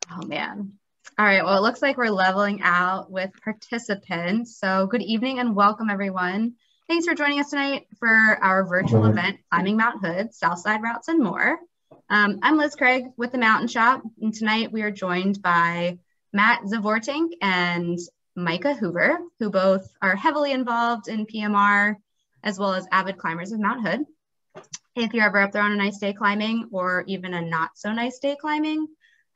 Oh man. All right, well, it looks like we're leveling out with participants. So good evening and welcome everyone. Thanks for joining us tonight for our virtual event, Climbing Mount Hood, Southside Routes and more. I'm Liz Craig with the Mountain Shop, and tonight we are joined by Matt Zavortink and Micah Hoover, who both are heavily involved in PMR, as well as avid climbers of Mount Hood. If you're ever up there on a nice day climbing, or even a not so nice day climbing,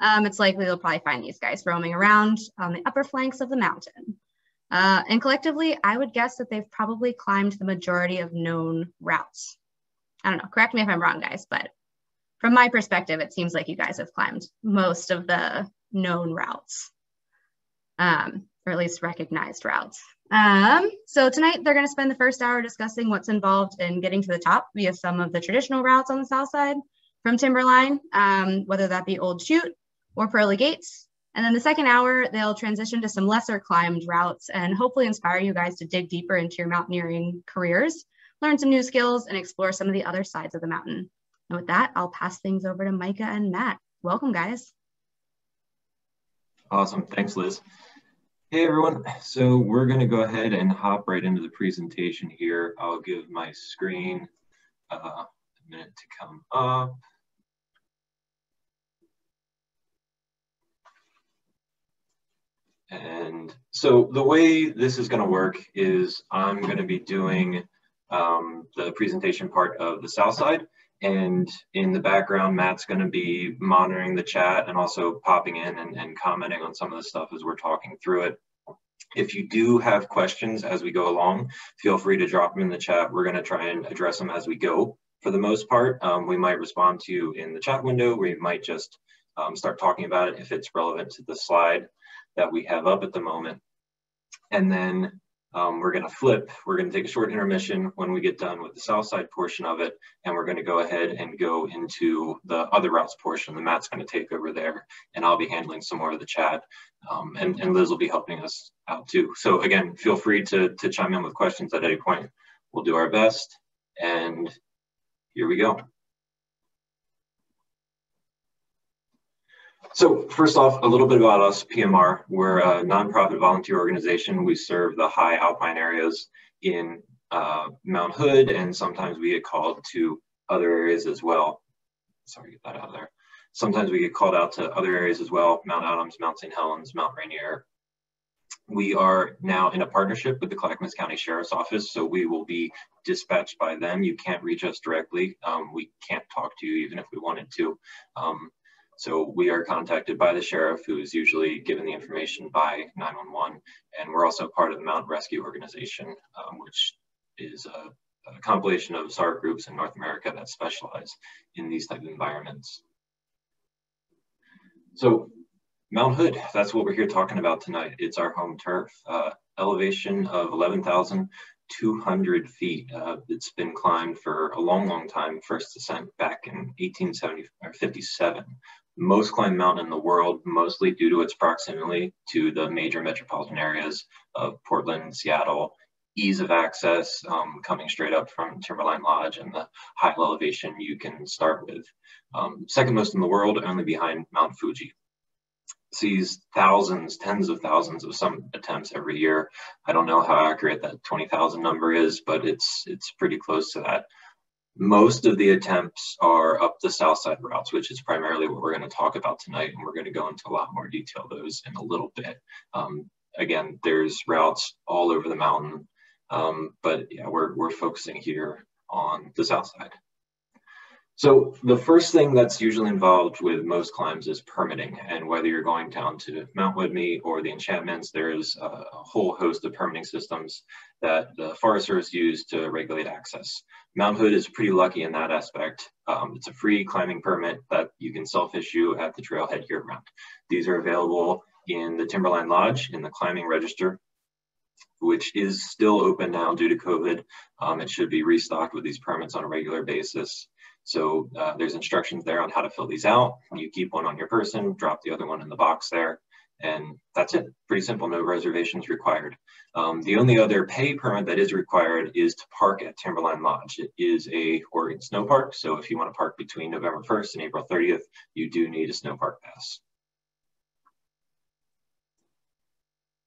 it's likely you'll probably find these guys roaming around on the upper flanks of the mountain. And collectively, I would guess that they've probably climbed the majority of known routes. I don't know, correct me if I'm wrong, guys, but from my perspective, it seems like you guys have climbed most of the known routes, or at least recognized routes. So tonight they're going to spend the first hour discussing what's involved in getting to the top via some of the traditional routes on the south side from Timberline, whether that be Old Chute or Pearly Gates. And then the second hour, they'll transition to some lesser climbed routes and hopefully inspire you guys to dig deeper into your mountaineering careers, learn some new skills, and explore some of the other sides of the mountain. And with that, I'll pass things over to Micah and Matt. Welcome, guys. Awesome. Thanks, Liz. Hey, everyone. So we're going to go ahead and hop right into the presentation here. I'll give my screen a minute to come up. And so the way this is going to work is I'm going to be doing the presentation part of the south side. And in the background, Matt's going to be monitoring the chat and also popping in and commenting on some of the stuff as we're talking through it. If you do have questions as we go along, feel free to drop them in the chat. We're going to try and address them as we go. For the most part, we might respond to you in the chat window. We might just start talking about it if it's relevant to the slide that we have up at the moment. And then we're going to flip. We're going to take a short intermission when we get done with the south side portion of it, and we're going to go ahead and go into the other routes portion that Matt's going to take over there, and I'll be handling some more of the chat, and Liz will be helping us out too. So again, feel free to chime in with questions at any point. We'll do our best, and here we go. So first off, a little bit about us, PMR. We're a nonprofit volunteer organization. We serve the high alpine areas in Mount Hood, and sometimes we get called to other areas as well. Sorry, get that out of there. Sometimes we get called out to other areas as well, Mount Adams, Mount St. Helens, Mount Rainier. We are now in a partnership with the Clackamas County Sheriff's Office, so we will be dispatched by them. You can't reach us directly. We can't talk to you even if we wanted to. So we are contacted by the sheriff, who is usually given the information by 911. And we're also part of the Mountain Rescue Organization, which is a compilation of SAR groups in North America that specialize in these type of environments. So Mount Hood, that's what we're here talking about tonight. It's our home turf, elevation of 11,200 feet. It's been climbed for a long, long time. First ascent back in 1857. Most climbed mountain in the world, mostly due to its proximity to the major metropolitan areas of Portland, Seattle, ease of access, coming straight up from Timberline Lodge and the high elevation you can start with. Second most in the world, only behind Mount Fuji. Sees thousands, tens of thousands of some attempts every year. I don't know how accurate that 20,000 number is, but it's pretty close to that. Most of the attempts are up the south side routes, which is primarily what we're going to talk about tonight, and we're going to go into a lot more detail those in a little bit. Again, there's routes all over the mountain, but yeah, we're focusing here on the south side. So the first thing that's usually involved with most climbs is permitting, and whether you're going down to Mount Whitney or the Enchantments, there's a whole host of permitting systems that the Forest Service use to regulate access. Mount Hood is pretty lucky in that aspect. It's a free climbing permit that you can self-issue at the trailhead year-round. These are available in the Timberline Lodge, in the climbing register, which is still open now due to COVID. It should be restocked with these permits on a regular basis. So there's instructions there on how to fill these out. You keep one on your person, drop the other one in the box there, and that's it. Pretty simple, no reservations required. The only other pay permit that is required is to park at Timberline Lodge. It is a Oregon snow park, so if you want to park between November 1st and April 30th, you do need a snow park pass.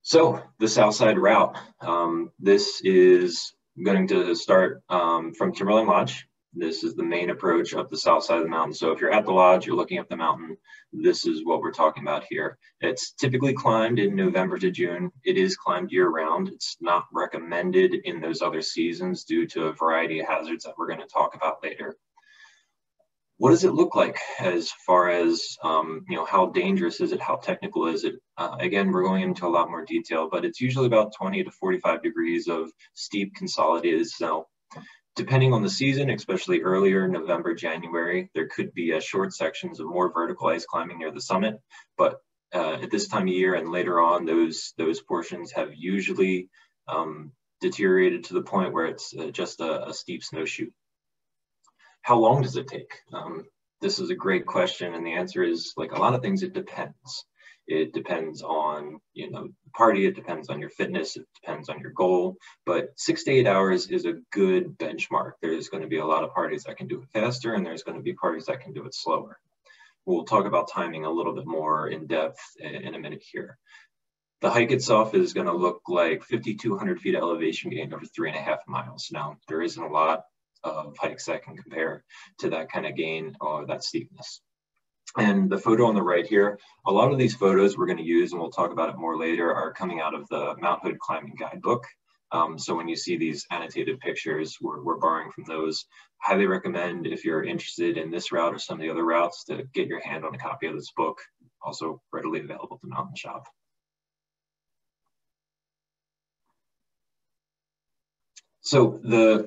So the Southside route, this is going to start from Timberline Lodge. This is the main approach up the south side of the mountain. So if you're at the lodge, you're looking up the mountain, this is what we're talking about here. It's typically climbed in November to June. It is climbed year round. It's not recommended in those other seasons due to a variety of hazards that we're going to talk about later. What does it look like as far as, how dangerous is it? How technical is it? Again, we're going into a lot more detail, but it's usually about 20 to 45 degrees of steep consolidated snow. Depending on the season, especially earlier, November, January, there could be short sections of more vertical ice climbing near the summit. But at this time of year and later on, those portions have usually deteriorated to the point where it's just a steep snowshoe. How long does it take? This is a great question, and the answer is, like a lot of things, it depends. It depends on, the party, it depends on your fitness, it depends on your goal, but 6 to 8 hours is a good benchmark. There's going to be a lot of parties that can do it faster, and there's going to be parties that can do it slower. We'll talk about timing a little bit more in depth in a minute here. The hike itself is going to look like 5,200 feet of elevation gain over 3.5 miles. Now, there isn't a lot of hikes that can compare to that kind of gain or that steepness. And the photo on the right here, a lot of these photos we're going to use, and we'll talk about it more later, are coming out of the Mount Hood Climbing Guidebook. So when you see these annotated pictures, we're borrowing from those. Highly recommend, if you're interested in this route or some of the other routes, to get your hand on a copy of this book, also readily available at the Mountain Shop. So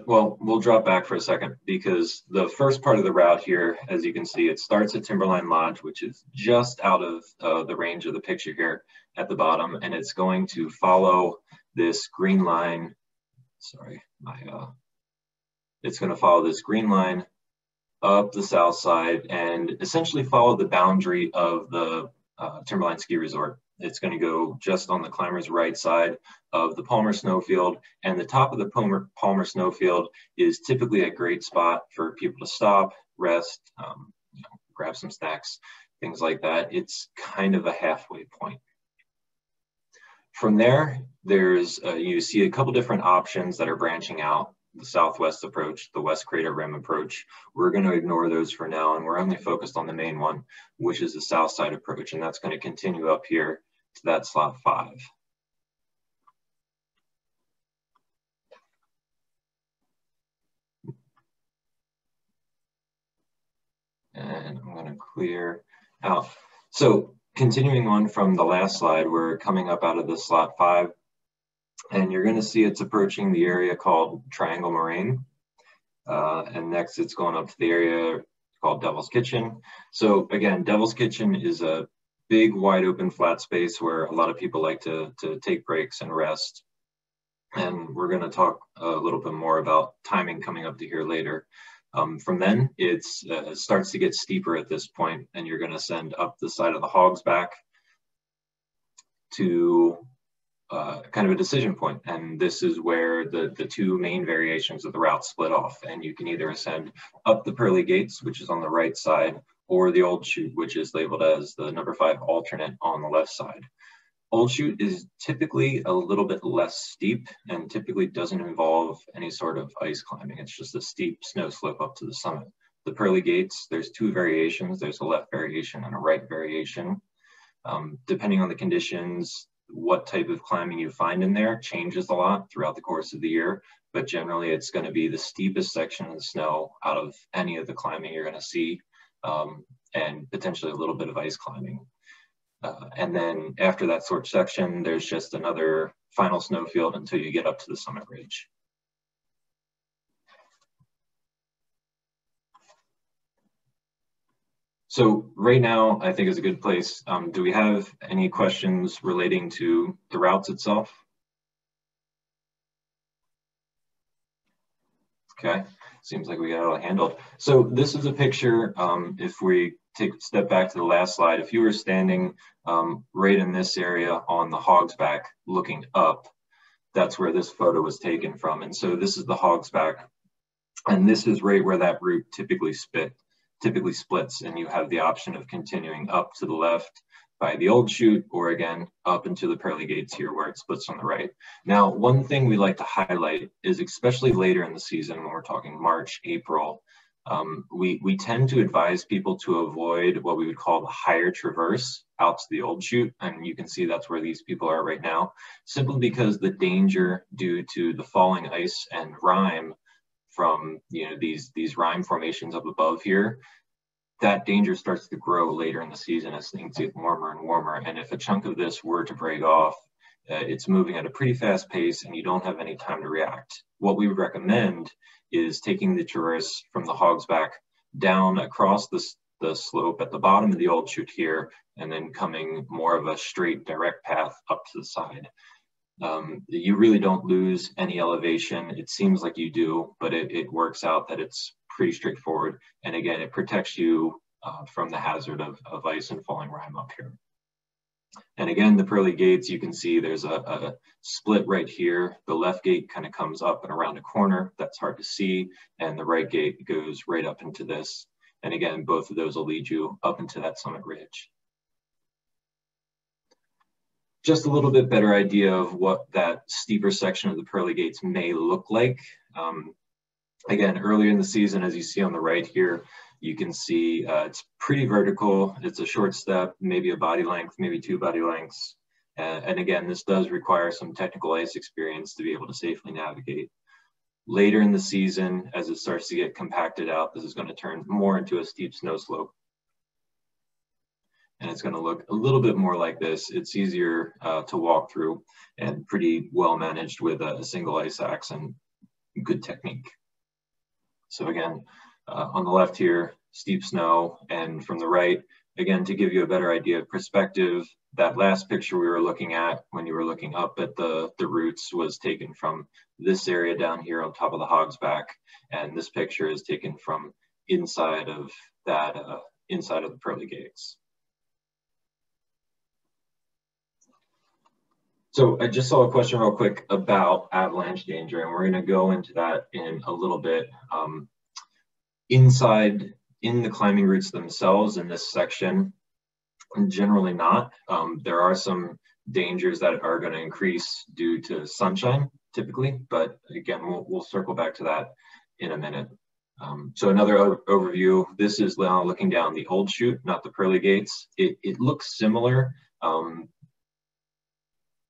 we'll drop back for a second, because the first part of the route here, as you can see, it starts at Timberline Lodge, which is just out of the range of the picture here at the bottom, and it's going to follow this green line. Sorry, it's going to follow this green line up the south side and essentially follow the boundary of the Timberline Ski Resort. It's going to go just on the climber's right side of the Palmer Snowfield, and the top of the Palmer Snowfield is typically a great spot for people to stop, rest, grab some snacks, things like that. It's kind of a halfway point. From there, there's you see a couple different options that are branching out. The southwest approach, the West Crater Rim approach. We're going to ignore those for now, and we're only focused on the main one, which is the south side approach, and that's going to continue up here to that slot 5. And I'm going to clear out. So continuing on from the last slide, we're coming up out of the slot 5. And you're going to see it's approaching the area called Triangle Moraine. And next it's going up to the area called Devil's Kitchen. So again, Devil's Kitchen is a big, wide open, flat space where a lot of people like to take breaks and rest. And we're going to talk a little bit more about timing coming up to here later. From then, it starts to get steeper at this point, and you're going to ascend up the side of the Hog's Back to kind of a decision point. And this is where the two main variations of the route split off. And you can either ascend up the Pearly Gates, which is on the right side, or the Old Chute, which is labeled as the number 5 alternate on the left side. Old Chute is typically a little bit less steep and typically doesn't involve any sort of ice climbing. It's just a steep snow slope up to the summit. The Pearly Gates, there's 2 variations. There's a left variation and a right variation. Depending on the conditions, what type of climbing you find in there changes a lot throughout the course of the year, but generally it's going to be the steepest section of the snow out of any of the climbing you're going to see, and potentially a little bit of ice climbing. And then after that sort of section, there's just another final snowfield until you get up to the summit ridge. So right now, I think is a good place. Do we have any questions relating to the routes itself? Okay, seems like we got it all handled. So this is a picture, if we take a step back to the last slide, if you were standing right in this area on the Hog's Back looking up, that's where this photo was taken from. And so this is the Hog's Back, and this is right where that route typically splits, and you have the option of continuing up to the left by the old chute, or again, up into the pearly gates here where it splits on the right. Now, one thing we like to highlight is, especially later in the season, when we're talking March, April, we tend to advise people to avoid what we would call the higher traverse out to the old chute. And you can see that's where these people are right now, simply because the danger due to the falling ice and rime from these rime formations up above here, that danger starts to grow later in the season as things get warmer and warmer. And if a chunk of this were to break off, it's moving at a pretty fast pace and you don't have any time to react. What we would recommend is taking the traverse from the hog's back down across the slope at the bottom of the old chute here, and then coming more of a straight direct path up to the side. You really don't lose any elevation. It seems like you do, but it works out that it's pretty straightforward. And again, it protects you from the hazard of ice and falling rime up here. And again, the pearly gates, you can see there's a split right here. The left gate kind of comes up and around a corner. That's hard to see. And the right gate goes right up into this. And again, both of those will lead you up into that summit ridge. Just a little bit better idea of what that steeper section of the pearly gates may look like. Again, earlier in the season, as you see on the right here, you can see it's pretty vertical. It's a short step, maybe a body length, maybe 2 body lengths. And again, this does require some technical ice experience to be able to safely navigate. Later in the season, as it starts to get compacted out, this is going to turn more into a steep snow slope. And it's going to look a little bit more like this. It's easier to walk through and pretty well managed with a single ice axe and good technique. So again, on the left here, steep snow, and from the right, again, to give you a better idea of perspective, that last picture we were looking at when you were looking up at the roots was taken from this area down here on top of the hog's back. And this picture is taken from inside of that, inside of the pearly gates. So I just saw a question real quick about avalanche danger, and we're going to go into that in a little bit. Inside, in the climbing routes themselves in this section, generally not. There are some dangers that are going to increase due to sunshine, typically, but again, we'll circle back to that in a minute. So another overview, this is now looking down the old chute, not the pearly gates. It looks similar.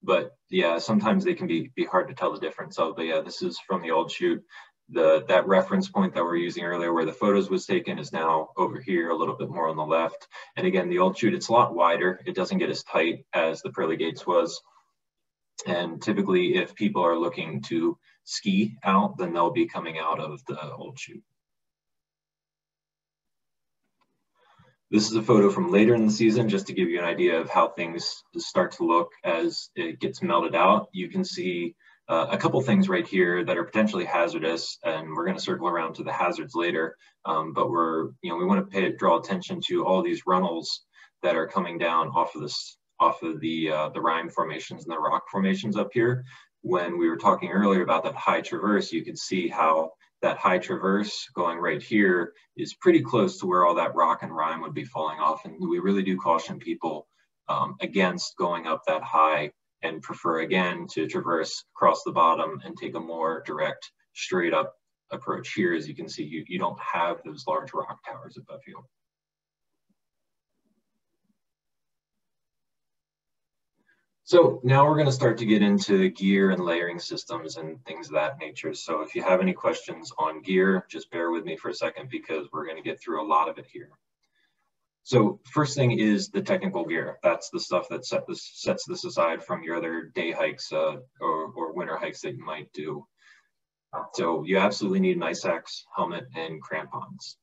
But yeah, sometimes they can be hard to tell the difference of. But yeah, this is from the old chute. That reference point that we're using earlier where the photos was taken is now over here, a little bit more on the left. And again, the old chute, it's a lot wider. It doesn't get as tight as the pearly gates was. And typically, if people are looking to ski out, then they'll be coming out of the old chute. This is a photo from later in the season, just to give you an idea of how things start to look as it gets melted out. You can see a couple things right here that are potentially hazardous, and we're going to circle around to the hazards later. But we want to draw attention to all these runnels that are coming down off of the rime formations and the rock formations up here. When we were talking earlier about that high traverse, you can see how that high traverse going right here is pretty close to where all that rock and rime would be falling off. And we really do caution people against going up that high, and prefer again to traverse across the bottom and take a more direct, straight up approach here. As you can see, you don't have those large rock towers above you. So now we're going to start to get into gear and layering systems and things of that nature. So if you have any questions on gear, just bear with me for a second because we're going to get through a lot of it here. So first thing is the technical gear. That's the stuff that sets this aside from your other day hikes or winter hikes that you might do. So you absolutely need an ice axe, helmet, and crampons.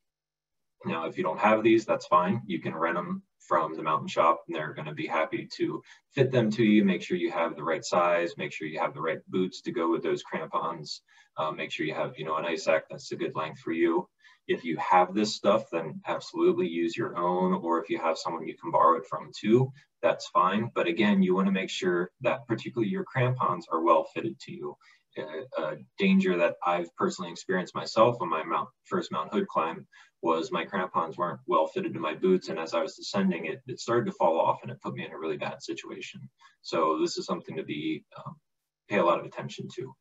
Now, if you don't have these, that's fine. You can rent them from the mountain shop, and they're going to be happy to fit them to you. Make sure you have the right size, make sure you have the right boots to go with those crampons, make sure you have, an ice axe that's a good length for you. If you have this stuff, then absolutely use your own, or if you have someone you can borrow it from too, that's fine. But again, you want to make sure that particularly your crampons are well fitted to you. A danger that I've personally experienced myself on my first Mount Hood climb was my crampons weren't well fitted to my boots, and as I was descending, it started to fall off, and it put me in a really bad situation. So this is something to pay a lot of attention to.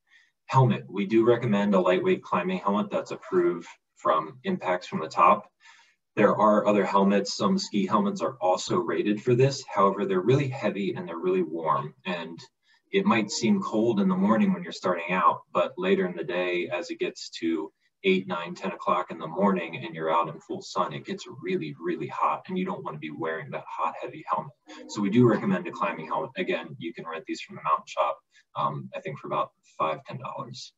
Helmet, we do recommend a lightweight climbing helmet that's approved from impacts from the top. There are other helmets. Some ski helmets are also rated for this. However, they're really heavy and they're really warm. And it might seem cold in the morning when you're starting out, but later in the day, as it gets to 8, 9, 10 o'clock in the morning and you're out in full sun, it gets really, really hot, and you don't want to be wearing that hot, heavy helmet. So we do recommend a climbing helmet. Again, you can rent these from the mountain shop, I think for about $5, $10.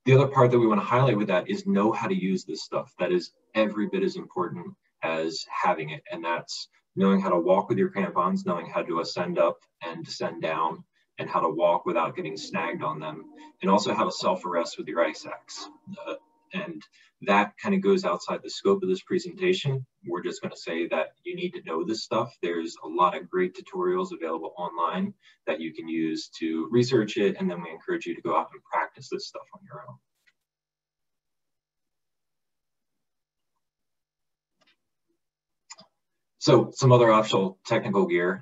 The other part that we want to highlight with that is know how to use this stuff. That is every bit as important as having it, and that's knowing how to walk with your crampons, knowing how to ascend up and descend down, and how to walk without getting snagged on them, and also how to self-arrest with your ice axe. And that kind of goes outside the scope of this presentation. We're just going to say that you need to know this stuff. There's a lot of great tutorials available online that you can use to research it, and then we encourage you to go out and practice this stuff on your own. So some other optional technical gear,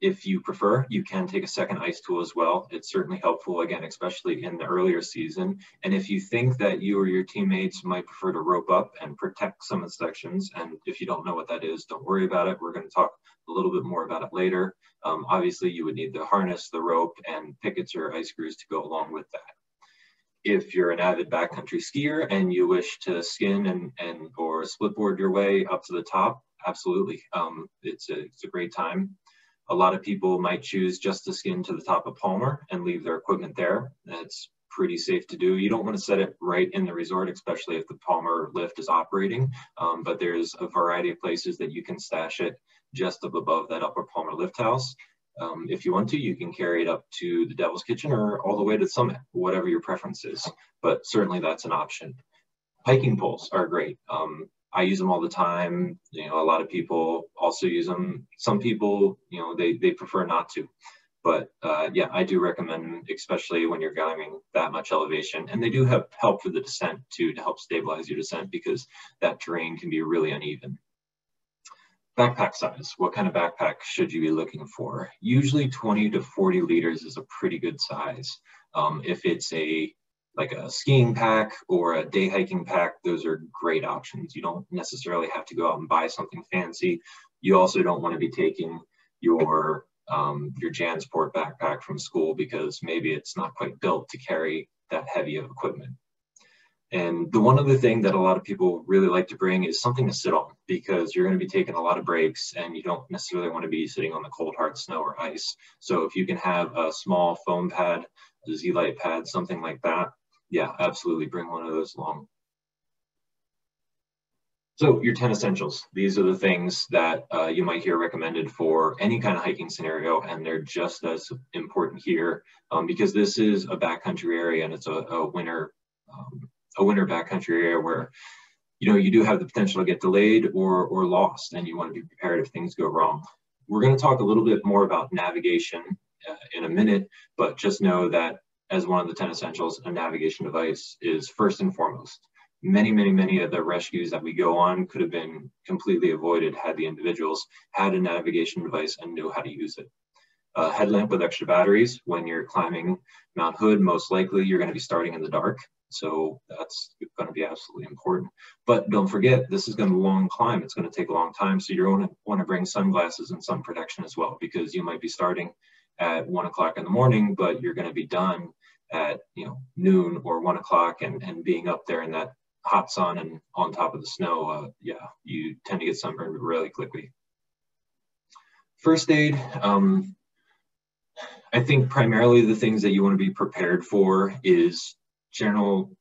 if you prefer, you can take a second ice tool as well. It's certainly helpful, again, especially in the earlier season. And if you think that you or your teammates might prefer to rope up and protect some of the sections, and if you don't know what that is, don't worry about it. We're going to talk a little bit more about it later. Obviously, you would need the harness, the rope, and pickets or ice screws to go along with that. If you're an avid backcountry skier and you wish to skin or splitboard your way up to the top, absolutely. It's a great time. A lot of people might choose just to skin to the top of Palmer and leave their equipment there. That's pretty safe to do. You don't want to set it right in the resort, especially if the Palmer lift is operating, but there's a variety of places that you can stash it just up above that upper Palmer lift house. If you want to, you can carry it up to the Devil's Kitchen or all the way to the summit, whatever your preference is, but certainly that's an option. Hiking poles are great. I use them all the time. You know, a lot of people also use them. Some people, you know, they prefer not to. But yeah, I do recommend them, especially when you're going that much elevation. And they do have help for the descent too, to help stabilize your descent, because that terrain can be really uneven. Backpack size. What kind of backpack should you be looking for? Usually 20 to 40 liters is a pretty good size. If it's like a skiing pack or a day hiking pack, those are great options. You don't necessarily have to go out and buy something fancy. You also don't want to be taking your JanSport backpack from school, because maybe it's not quite built to carry that heavy of equipment. And the one other thing that a lot of people really like to bring is something to sit on, because you're going to be taking a lot of breaks and you don't necessarily want to be sitting on the cold, hard snow or ice. So if you can have a small foam pad, a Z-Lite pad, something like that, yeah, absolutely bring one of those along. So your 10 essentials, these are the things that you might hear recommended for any kind of hiking scenario, and they're just as important here because this is a backcountry area, and it's a winter backcountry area where, you know, you do have the potential to get delayed or lost, and you want to be prepared if things go wrong. We're going to talk a little bit more about navigation in a minute, but just know that as one of the 10 essentials, a navigation device is first and foremost. Many of the rescues that we go on could have been completely avoided had the individuals had a navigation device and knew how to use it. A headlamp with extra batteries. When you're climbing Mount Hood, most likely you're going to be starting in the dark, so that's going to be absolutely important. But don't forget, this is going to be a long climb. It's going to take a long time, so you're going to want to bring sunglasses and sun protection as well, because you might be starting at 1 o'clock in the morning, but you're going to be done at, you know, noon or 1 o'clock, and being up there in that hot sun and on top of the snow, yeah, you tend to get sunburned really quickly. First aid, I think primarily the things that you want to be prepared for is general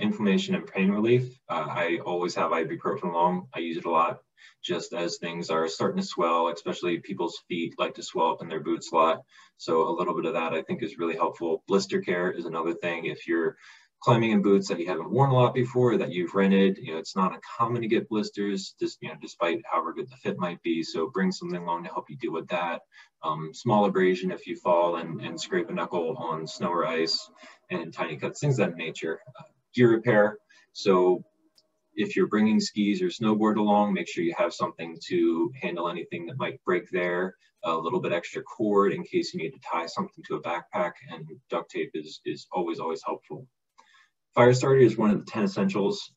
inflammation and pain relief. I always have ibuprofen along. I use it a lot just as things are starting to swell, especially people's feet like to swell up in their boots a lot. So a little bit of that I think is really helpful. Blister care is another thing. If you're climbing in boots that you haven't worn a lot before, that you've rented. It's not uncommon to get blisters, just despite however good the fit might be. So bring something along to help you deal with that. Small abrasion if you fall and scrape a knuckle on snow or ice, and tiny cuts, things of that nature. Gear repair. So if you're bringing skis or snowboard along, make sure you have something to handle anything that might break there. A little bit extra cord in case you need to tie something to a backpack, and duct tape is always helpful. Fire starter is one of the 10 essentials.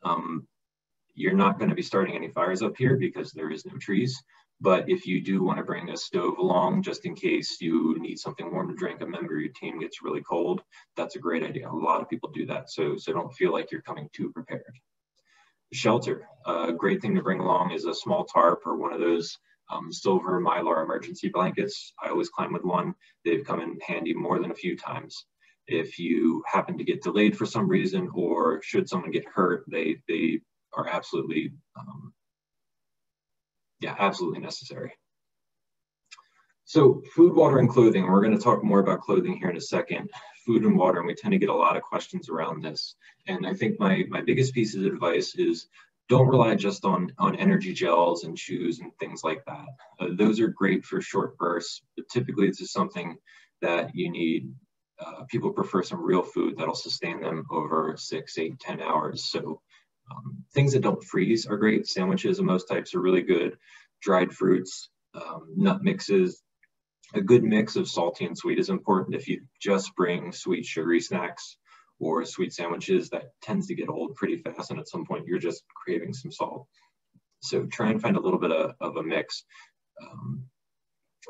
You're not going to be starting any fires up here because there is no trees. But if you do want to bring a stove along, just in case you need something warm to drink, a member of your team gets really cold, that's a great idea. A lot of people do that, so don't feel like you're coming too prepared. Shelter, a great thing to bring along is a small tarp or one of those silver Mylar emergency blankets. I always climb with one. They've come in handy more than a few times. If you happen to get delayed for some reason, or should someone get hurt, they are absolutely, absolutely necessary. So food, water, and clothing. We're going to talk more about clothing here in a second. Food and water, and we tend to get a lot of questions around this. And I think my biggest piece of advice is don't rely just on energy gels and chews and things like that. Those are great for short bursts, but typically this is something that you need. People prefer some real food that'll sustain them over 6, 8, 10 hours. So things that don't freeze are great. Sandwiches of most types are really good. Dried fruits, nut mixes. A good mix of salty and sweet is important. If you just bring sweet sugary snacks or sweet sandwiches, that tends to get old pretty fast, and at some point you're just craving some salt. So try and find a little bit of a mix.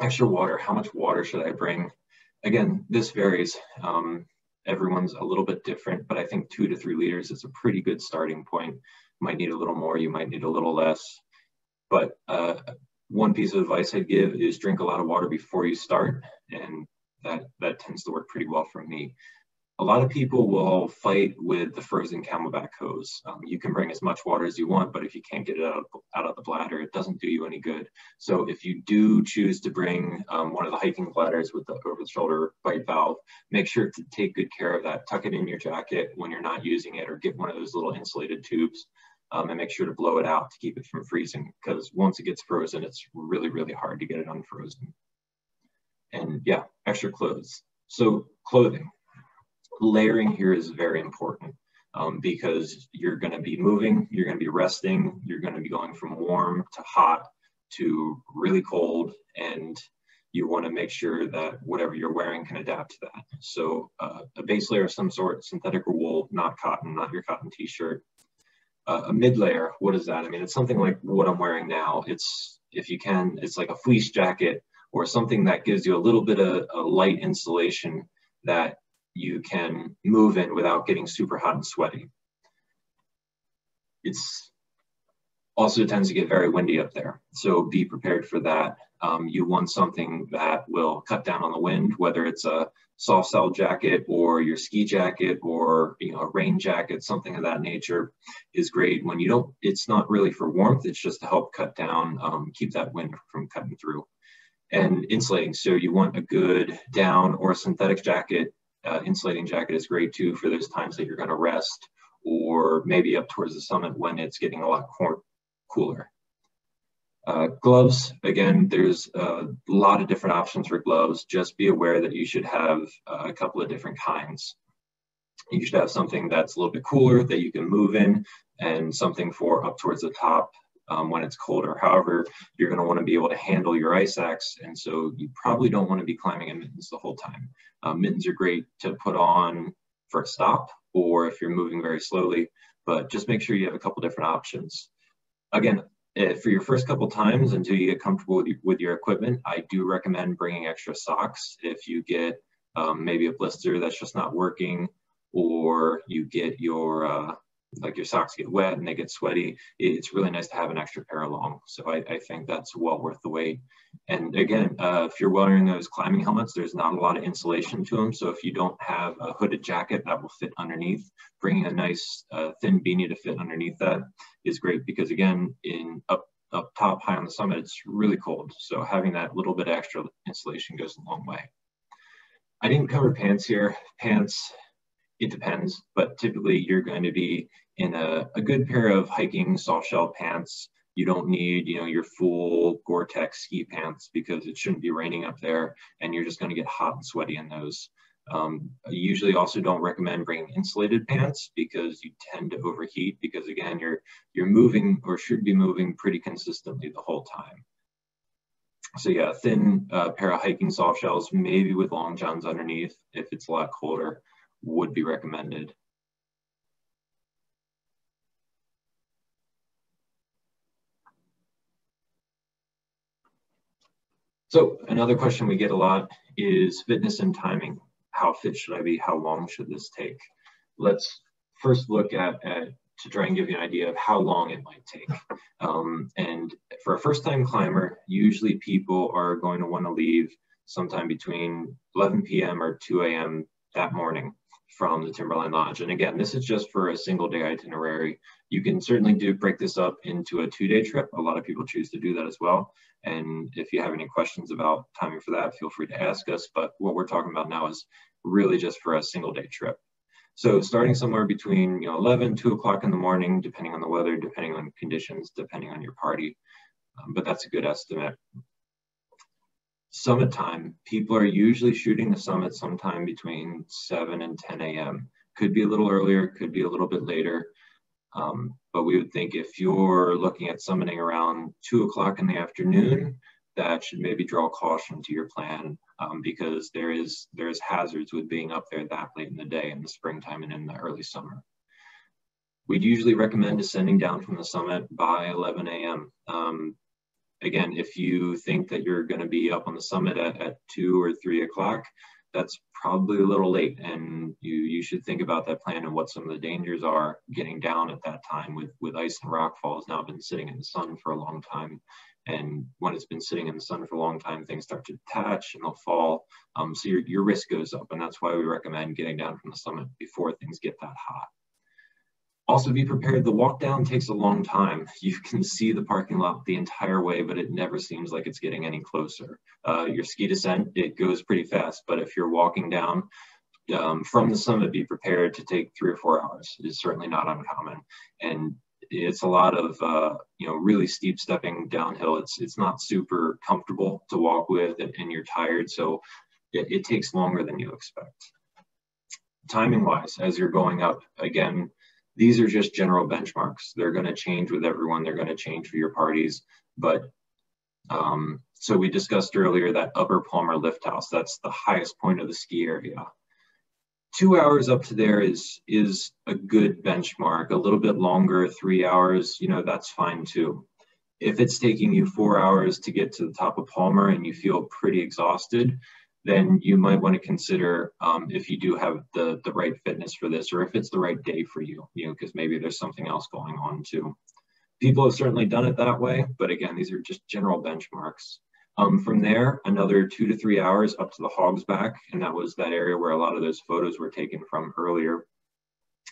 Extra water, how much water should I bring? Again, this varies. Everyone's a little bit different, but I think 2 to 3 liters is a pretty good starting point. You might need a little more, you might need a little less. But one piece of advice I'd give is drink a lot of water before you start, and that tends to work pretty well for me. A lot of people will fight with the frozen Camelback hose. You can bring as much water as you want, but if you can't get it out of the bladder, it doesn't do you any good. So if you do choose to bring one of the hiking bladders with the over-the-shoulder bite valve, make sure to take good care of that. Tuck it in your jacket when you're not using it, or get one of those little insulated tubes. And make sure to blow it out to keep it from freezing, because once it gets frozen, it's really, really hard to get it unfrozen. And yeah, extra clothes. So clothing, layering here is very important because you're going to be moving, you're going to be resting, you're going to be going from warm to hot to really cold, and you want to make sure that whatever you're wearing can adapt to that. So a base layer of some sort, synthetic or wool, not cotton, not your cotton t-shirt. A mid layer, what is that? I mean, it's something like what I'm wearing now. It's, if you can, it's like a fleece jacket or something that gives you a little bit of a light insulation that you can move in without getting super hot and sweaty. It's also tends to get very windy up there, so be prepared for that. You want something that will cut down on the wind, whether it's a soft shell jacket or your ski jacket or a rain jacket, something of that nature is great. When you don't, it's not really for warmth, it's just to help cut down, keep that wind from cutting through. And insulating, so you want a good down or synthetic jacket. Insulating jacket is great too for those times that you're going to rest, or maybe up towards the summit when it's getting a lot cooler. Gloves, again, there's a lot of different options for gloves. Just be aware that you should have a couple of different kinds. You should have something that's a little bit cooler that you can move in, and something for up towards the top when it's colder. However, you're going to want to be able to handle your ice axe, and so you probably don't want to be climbing in mittens the whole time. Mittens are great to put on for a stop or if you're moving very slowly, but just make sure you have a couple different options. Again, for your first couple times until you get comfortable with your equipment, I do recommend bringing extra socks. If you get maybe a blister that's just not working, or you get your like your socks get wet and they get sweaty, it's really nice to have an extra pair along. So I think that's well worth the wait. And again, if you're wearing those climbing helmets, there's not a lot of insulation to them. So if you don't have a hooded jacket that will fit underneath, bringing a nice thin beanie to fit underneath that is great, because again, up top high on the summit, it's really cold. So having that little bit extra insulation goes a long way. I didn't cover pants here. Pants, It depends, but typically you're going to be in a good pair of hiking soft shell pants. You don't need, your full Gore-Tex ski pants because it shouldn't be raining up there, and you're just going to get hot and sweaty in those. I usually also don't recommend bringing insulated pants because you tend to overheat because, again, you're moving or should be moving pretty consistently the whole time. So yeah, thin pair of hiking soft shells, maybe with long johns underneath if it's a lot colder, would be recommended. So another question we get a lot is fitness and timing. How fit should I be? How long should this take? Let's first look at to try and give you an idea of how long it might take. And for a first-time climber, usually people are going to want to leave sometime between 11 p.m. or 2 a.m. that morning from the Timberline Lodge. And again, this is just for a single day itinerary. You can certainly break this up into a 2-day trip. A lot of people choose to do that as well. And if you have any questions about timing for that, feel free to ask us. But what we're talking about now is really just for a single day trip. So starting somewhere between 11, 2 o'clock in the morning, depending on the weather, depending on conditions, depending on your party. But that's a good estimate. Summit time, people are usually shooting the summit sometime between 7 and 10 a.m. Could be a little earlier, could be a little bit later. But we would think if you're looking at summiting around 2 o'clock in the afternoon, that should maybe draw caution to your plan because there's hazards with being up there that late in the day in the springtime and in the early summer. We'd usually recommend descending down from the summit by 11 a.m. Again, if you think that you're going to be up on the summit at 2 or 3 o'clock, that's probably a little late, and you should think about that plan and what some of the dangers are getting down at that time with ice and rock falls now been sitting in the sun for a long time. And when it's been sitting in the sun for a long time, things start to detach and they'll fall. So your risk goes up, and that's why we recommend getting down from the summit before things get that hot. Also be prepared, the walk down takes a long time. You can see the parking lot the entire way, but it never seems like it's getting any closer. Your ski descent, it goes pretty fast, but if you're walking down from the summit, be prepared to take 3 or 4 hours. It's certainly not uncommon. And it's a lot of really steep stepping downhill. It's not super comfortable to walk with, and you're tired, so it takes longer than you expect. Timing wise, as you're going up, again, these are just general benchmarks. They're going to change with everyone. They're going to change for your parties. But so we discussed earlier that Upper Palmer Lift House. That's the highest point of the ski area. 2 hours up to there is a good benchmark. A little bit longer, 3 hours, that's fine too. If it's taking you 4 hours to get to the top of Palmer and you feel pretty exhausted, then you might want to consider if you do have the right fitness for this, or if it's the right day for you, because maybe there's something else going on too. People have certainly done it that way, but again, these are just general benchmarks. From there, another 2 to 3 hours up to the Hog's Back, and that was that area where a lot of those photos were taken from earlier.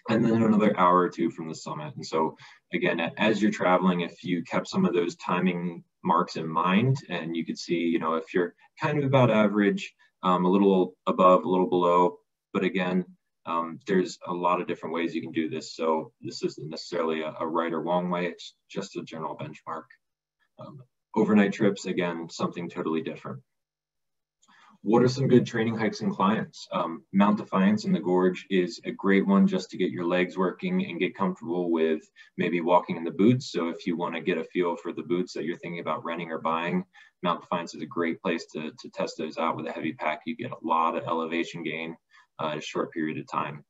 And then another hour or two from the summit. And so again, as you're traveling, if you kept some of those timing marks in mind, and you could see, if you're kind of about average, a little above, a little below, but again, there's a lot of different ways you can do this. So this isn't necessarily a right or wrong way, it's just a general benchmark. Overnight trips, again, something totally different. What are some good training hikes and climbs? Mount Defiance in the Gorge is a great one just to get your legs working and get comfortable with maybe walking in the boots. So if you want to get a feel for the boots that you're thinking about renting or buying, Mount Defiance is a great place to test those out with a heavy pack. You get a lot of elevation gain in a short period of time.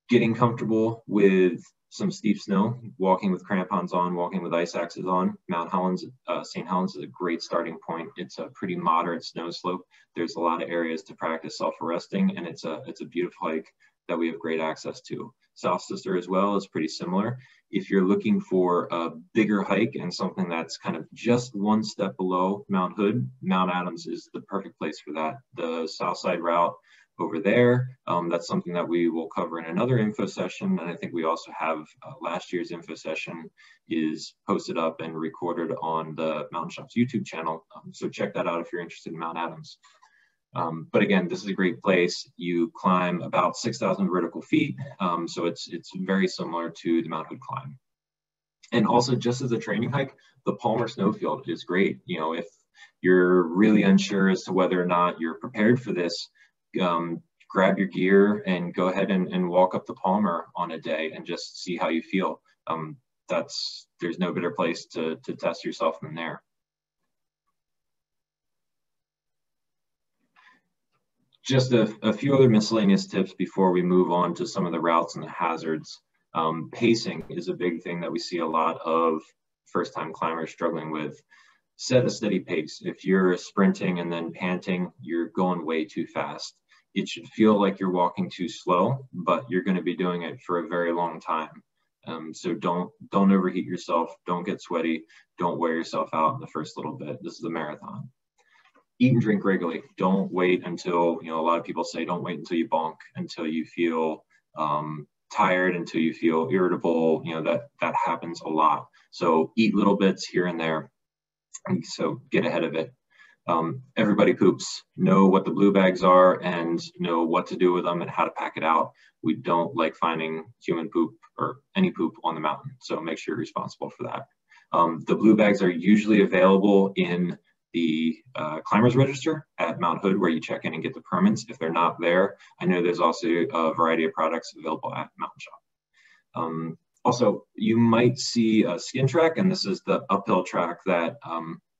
Getting comfortable with some steep snow, walking with crampons on, walking with ice axes on. Mount Helens, St. Helens is a great starting point. It's a pretty moderate snow slope. There's a lot of areas to practice self-arresting, and it's a beautiful hike that we have great access to. South Sister as well is pretty similar. If you're looking for a bigger hike and something that's kind of just one step below Mount Hood, Mount Adams is the perfect place for that. The Southside route over there, that's something that we will cover in another info session. And I think we also have last year's info session is posted up and recorded on the Mountain Shops YouTube channel. So check that out if you're interested in Mount Adams. But again, this is a great place. You climb about 6,000 vertical feet, so it's very similar to the Mount Hood climb. And also, just as a training hike, the Palmer Snowfield is great. You know, if you're really unsure as to whether or not you're prepared for this, grab your gear and go ahead and walk up the Palmer on a day and just see how you feel. There's no better place to test yourself than there. Just a few other miscellaneous tips before we move on to some of the routes and the hazards. Pacing is a big thing that we see a lot of first-time climbers struggling with. Set a steady pace. If you're sprinting and then panting, you're going way too fast. It should feel like you're walking too slow, but you're going to be doing it for a very long time. So don't overheat yourself. Don't get sweaty. Don't wear yourself out in the first little bit. This is a marathon. Eat and drink regularly. Don't wait until, you know, a lot of people say don't wait until you bonk, until you feel tired, until you feel irritable. You know, that happens a lot. So eat little bits here and there. And so get ahead of it. Everybody poops. Know what the blue bags are and know what to do with them and how to pack it out. We don't like finding human poop or any poop on the mountain, so make sure you're responsible for that. The blue bags are usually available in the climbers register at Mount Hood, where you check in and get the permits. If they're not there, I know there's also a variety of products available at Mountain Shop. Also, you might see a skin track, and this is the uphill track that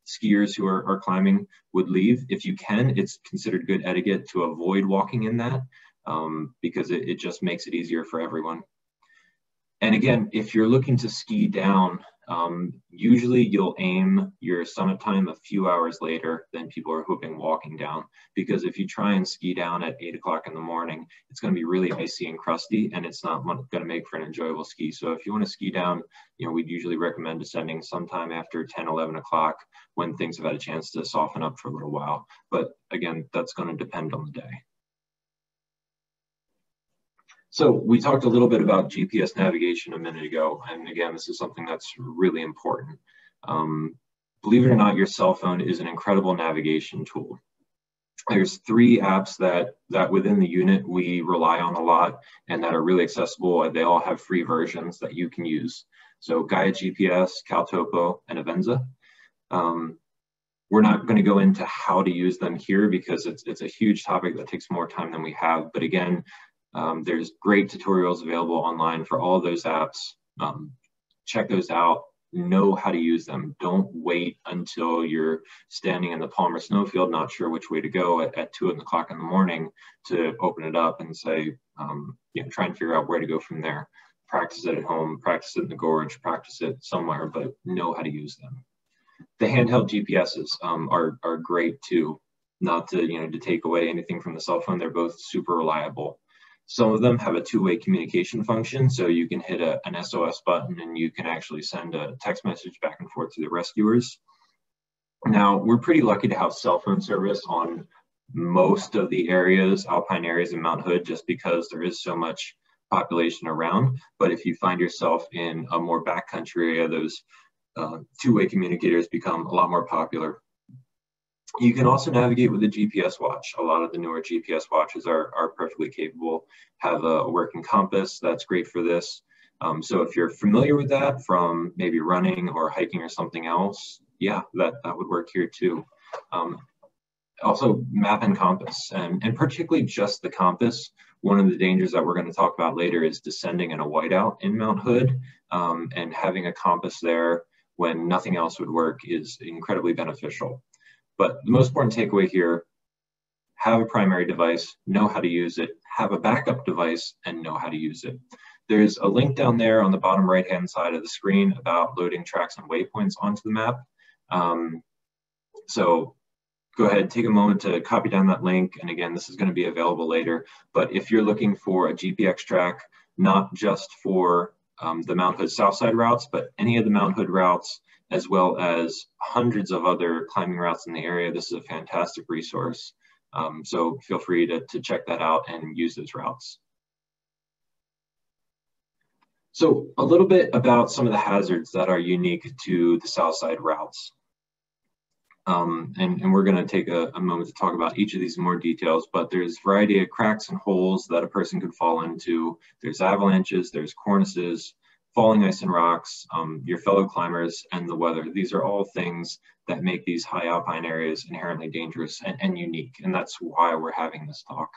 skiers who are climbing would leave. If you can, it's considered good etiquette to avoid walking in that because it just makes it easier for everyone. And again, if you're looking to ski down, usually you'll aim your summit time a few hours later than people are hoping walking down, because if you try and ski down at 8 o'clock in the morning, it's going to be really icy and crusty, and it's not going to make for an enjoyable ski. So if you want to ski down, you know, we'd usually recommend descending sometime after 10, 11 o'clock when things have had a chance to soften up for a little while. But again, that's going to depend on the day. So we talked a little bit about GPS navigation a minute ago, and again, this is something that's really important. Believe it or not, your cell phone is an incredible navigation tool. There's 3 apps that within the unit we rely on a lot and that are really accessible. They all have free versions that you can use. So Gaia GPS, CalTopo, and Avenza. We're not going to go into how to use them here because it's a huge topic that takes more time than we have. But again, there's great tutorials available online for all of those apps. Check those out, know how to use them. Don't wait until you're standing in the Palmer Snowfield, not sure which way to go at 2 o'clock in the morning to open it up and say, you know, try and figure out where to go from there. Practice it at home, practice it in the gorge, practice it somewhere, but know how to use them. The handheld GPSs are great too. Not to, you know, to take away anything from the cell phone, they're both super reliable. Some of them have a 2-way communication function, so you can hit an SOS button and you can actually send a text message back and forth to the rescuers. Now, we're pretty lucky to have cell phone service on most of the areas, alpine areas in Mount Hood, just because there is so much population around. But if you find yourself in a more backcountry area, those 2-way communicators become a lot more popular. You can also navigate with a GPS watch. A lot of the newer GPS watches are perfectly capable, have a working compass. That's great for this. So if you're familiar with that from maybe running or hiking or something else, yeah, that would work here too. Also map and compass, and particularly just the compass. One of the dangers that we're going to talk about later is descending in a whiteout in Mount Hood, and having a compass there when nothing else would work is incredibly beneficial. But the most important takeaway here, have a primary device, know how to use it, have a backup device, and know how to use it. There's a link down there on the bottom right-hand side of the screen about loading tracks and waypoints onto the map. So go ahead, take a moment to copy down that link. And again, this is going to be available later. But if you're looking for a GPX track, not just for the Mount Hood Southside routes, but any of the Mount Hood routes, as well as hundreds of other climbing routes in the area, this is a fantastic resource. So feel free to check that out and use those routes. So a little bit about some of the hazards that are unique to the Southside routes. And we're going to take a moment to talk about each of these in more details, but there's a variety of cracks and holes that a person could fall into. There's avalanches, there's cornices, falling ice and rocks, your fellow climbers, and the weather. These are all things that make these high alpine areas inherently dangerous and unique, and that's why we're having this talk.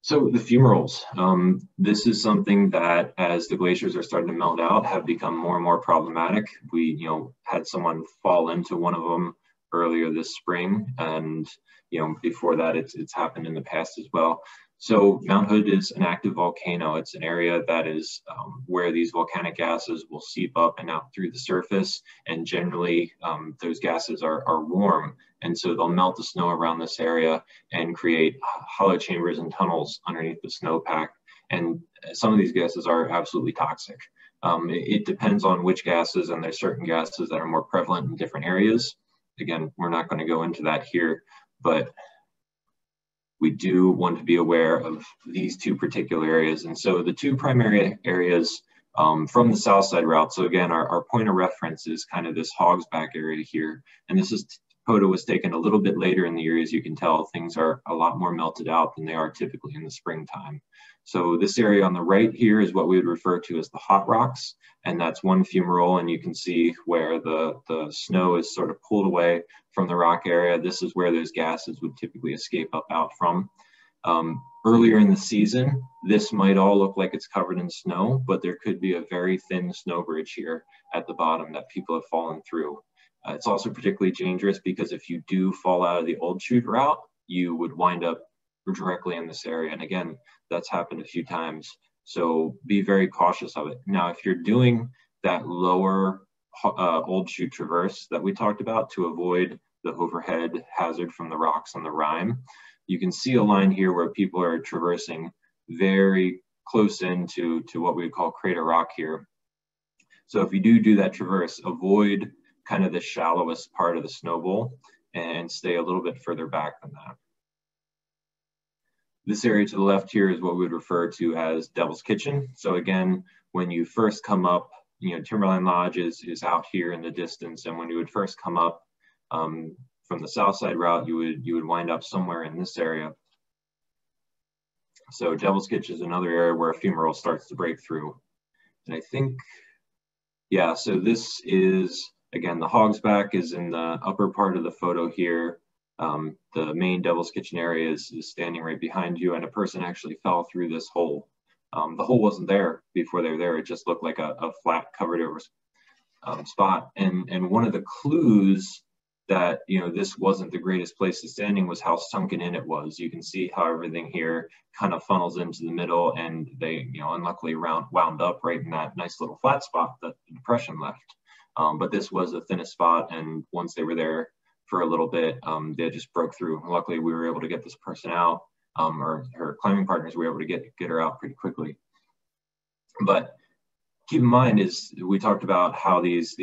So the fumaroles, this is something that as the glaciers are starting to melt out have become more and more problematic. We, had someone fall into one of them earlier this spring, and before that it's happened in the past as well. So Mount Hood is an active volcano. It's an area that is where these volcanic gases will seep up and out through the surface, and generally those gases are warm, and so they'll melt the snow around this area and create hollow chambers and tunnels underneath the snowpack. And some of these gases are absolutely toxic. It depends on which gases, and there's certain gases that are more prevalent in different areas. Again, we're not going to go into that here, but we do want to be aware of these two particular areas. And so the two primary areas from the south side route, so again, our point of reference is kind of this Hogsback area here. And this photo was taken a little bit later in the year. As you can tell, things are a lot more melted out than they are typically in the springtime. So this area on the right here is what we would refer to as the hot rocks. And that's one fumarole, and you can see where the snow is sort of pulled away from the rock area. This is where those gases would typically escape up out from. Earlier in the season, this might all look like it's covered in snow, but there could be a very thin snow bridge here at the bottom that people have fallen through. It's also particularly dangerous because if you do fall out of the old chute route, you would wind up directly in this area. And again, that's happened a few times. So be very cautious of it. Now, if you're doing that lower old chute traverse that we talked about to avoid the overhead hazard from the rocks on the rime, you can see a line here where people are traversing very close into what we would call crater rock here. So if you do that traverse, avoid kind of the shallowest part of the snow bowl and stay a little bit further back than that. This area to the left here is what we would refer to as Devil's Kitchen. So again, when you first come up, Timberline Lodge is out here in the distance, and when you would first come up from the south side route, you would wind up somewhere in this area. So Devil's Kitchen is another area where a fumarole starts to break through. And I think, yeah, so this is, again, the Hogsback is in the upper part of the photo here. The main Devil's Kitchen area is standing right behind you, and a person actually fell through this hole. The hole wasn't there before they were there. It just looked like a flat covered over spot. And one of the clues that this wasn't the greatest place to standing was how sunken in it was. You can see how everything here kind of funnels into the middle, and they unluckily wound up right in that nice little flat spot that the depression left. But this was the thinnest spot, and once they were there for a little bit, they just broke through. Luckily, we were able to get this person out, or her climbing partners were able to get her out pretty quickly. But keep in mind is we talked about how these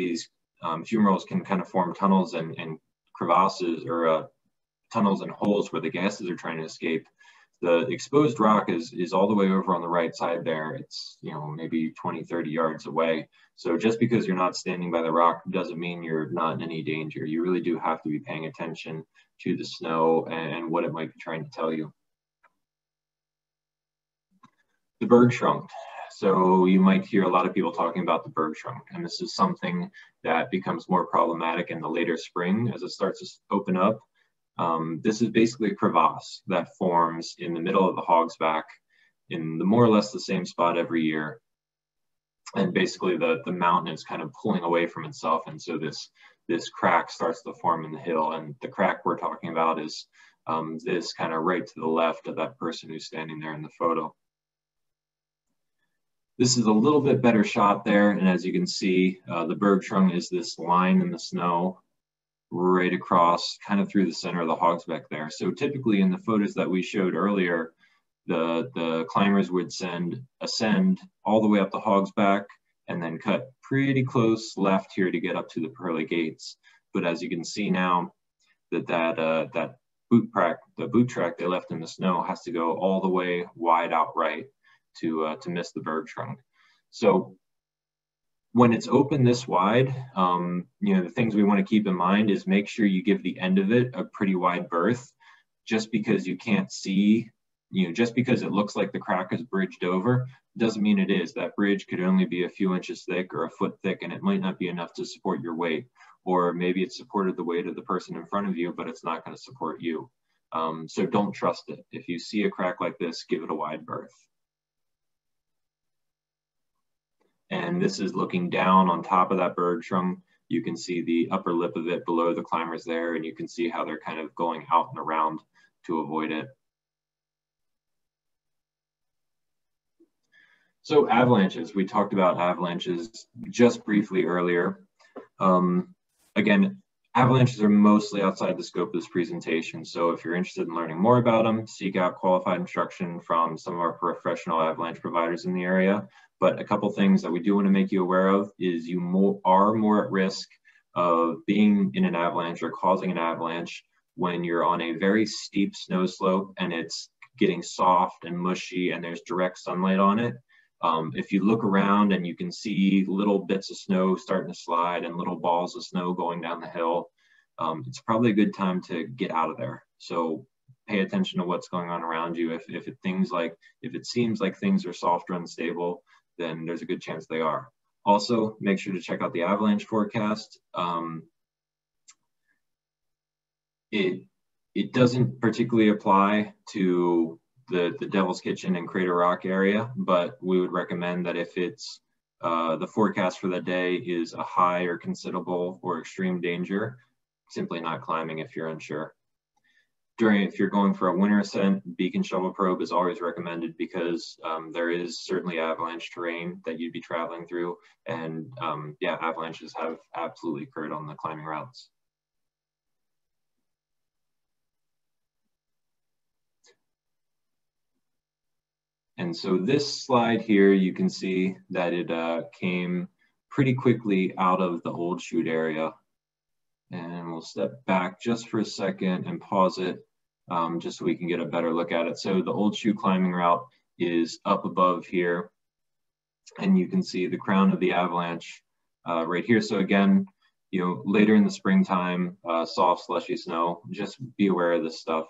fumaroles can kind of form tunnels and crevasses, or tunnels and holes where the gases are trying to escape. The exposed rock is all the way over on the right side there. It's maybe 20, 30 yards away. So just because you're not standing by the rock doesn't mean you're not in any danger. You really do have to be paying attention to the snow and what it might be trying to tell you. The Bergschrund. So you might hear a lot of people talking about the Bergschrund, and this is something that becomes more problematic in the later spring as it starts to open up. This is basically a crevasse that forms in the middle of the Hogsback in more or less the same spot every year. And basically the mountain is kind of pulling away from itself, and so this crack starts to form in the hill. And the crack we're talking about is this kind of right to the left of that person who's standing there in the photo. This is a little bit better shot there, and as you can see, the Bergschrund is this line in the snow right across, kind of through the center of the Hogsback there. So typically in the photos that we showed earlier, the climbers would ascend all the way up the Hogsback and then cut pretty close left here to get up to the pearly gates. But as you can see now, that boot track they left in the snow has to go all the way wide out right to miss the Bergschrund. So when it's open this wide, the things we want to keep in mind is make sure you give the end of it a pretty wide berth. Just because you can't see, just because it looks like the crack is bridged over, doesn't mean it is. That bridge could only be a few inches thick or a foot thick, and it might not be enough to support your weight. Or maybe it supported the weight of the person in front of you, but it's not going to support you. So don't trust it. If you see a crack like this, give it a wide berth. And this is looking down on top of that bergstrom. You can see the upper lip of it below the climbers there, and you can see how they're kind of going out and around to avoid it. So avalanches, we talked about avalanches just briefly earlier. Again, avalanches are mostly outside the scope of this presentation. So if you're interested in learning more about them, seek out qualified instruction from some of our professional avalanche providers in the area. But a couple things that we do want to make you aware of is you are more at risk of being in an avalanche or causing an avalanche when you're on a very steep snow slope and it's getting soft and mushy and there's direct sunlight on it. If you look around and you can see little bits of snow starting to slide and little balls of snow going down the hill, it's probably a good time to get out of there. So pay attention to what's going on around you. If it seems like things are soft or unstable, then there's a good chance they are. Also, make sure to check out the avalanche forecast. It doesn't particularly apply to the Devil's Kitchen and Crater Rock area, but we would recommend that if it's the forecast for that day is a high or considerable or extreme danger, simply not climbing if you're unsure. If you're going for a winter ascent, beacon shovel probe is always recommended because there is certainly avalanche terrain that you'd be traveling through, and yeah, avalanches have absolutely occurred on the climbing routes. And so this slide here, you can see that it came pretty quickly out of the old chute area. And we'll step back just for a second and pause it just so we can get a better look at it. So the old chute climbing route is up above here. And you can see the crown of the avalanche right here. So again, later in the springtime, soft slushy snow, just be aware of this stuff.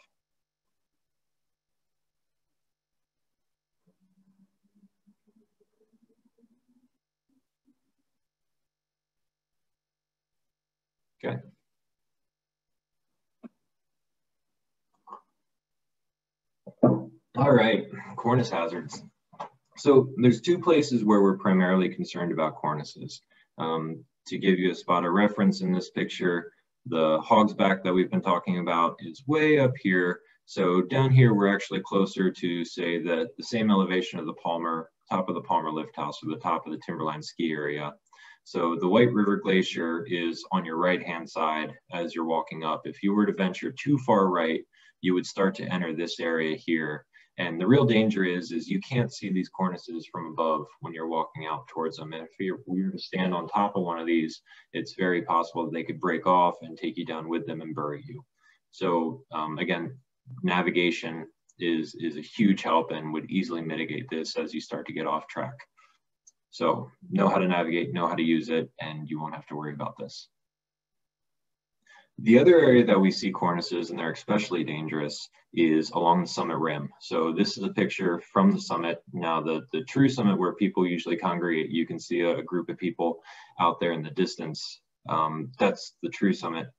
Okay. All right, cornice hazards. So there's two places where we're primarily concerned about cornices. To give you a spot of reference in this picture, the hog's back that we've been talking about is way up here. So down here, we're actually closer to, say, the same elevation of the top of the Palmer lift house, or the top of the Timberline ski area. So the White River Glacier is on your right-hand side as you're walking up. If you were to venture too far right, you would start to enter this area here. And the real danger is you can't see these cornices from above when you're walking out towards them. And if you were to stand on top of one of these, it's very possible that they could break off and take you down with them and bury you. So again, navigation is a huge help and would easily mitigate this as you start to get off track. So know how to navigate, know how to use it, and you won't have to worry about this. The other area that we see cornices, and they're especially dangerous, is along the summit rim. So this is a picture from the summit. Now the true summit where people usually congregate, you can see a group of people out there in the distance. That's the true summit.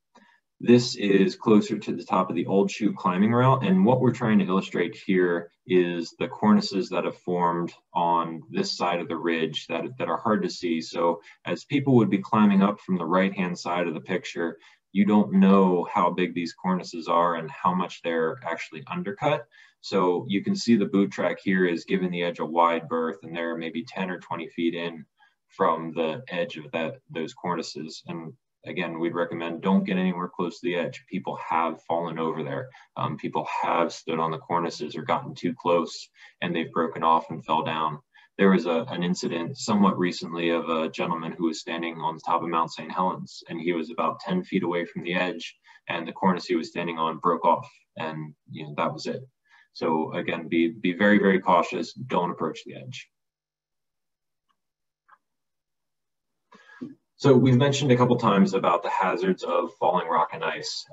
This is closer to the top of the old chute climbing route. And what we're trying to illustrate here is the cornices that have formed on this side of the ridge that are hard to see. So as people would be climbing up from the right-hand side of the picture, you don't know how big these cornices are and how much they're actually undercut. So you can see the boot track here is giving the edge a wide berth, and they're maybe 10 or 20 feet in from the edge of those cornices. And again, we'd recommend don't get anywhere close to the edge. People have fallen over there. People have stood on the cornices or gotten too close and they've broken off and fell down. There was an incident somewhat recently of a gentleman who was standing on the top of Mount St. Helens, and he was about 10 feet away from the edge, and the cornice he was standing on broke off, and that was it. So again, be very, very cautious. Don't approach the edge. So we've mentioned a couple times about the hazards of falling rock and ice.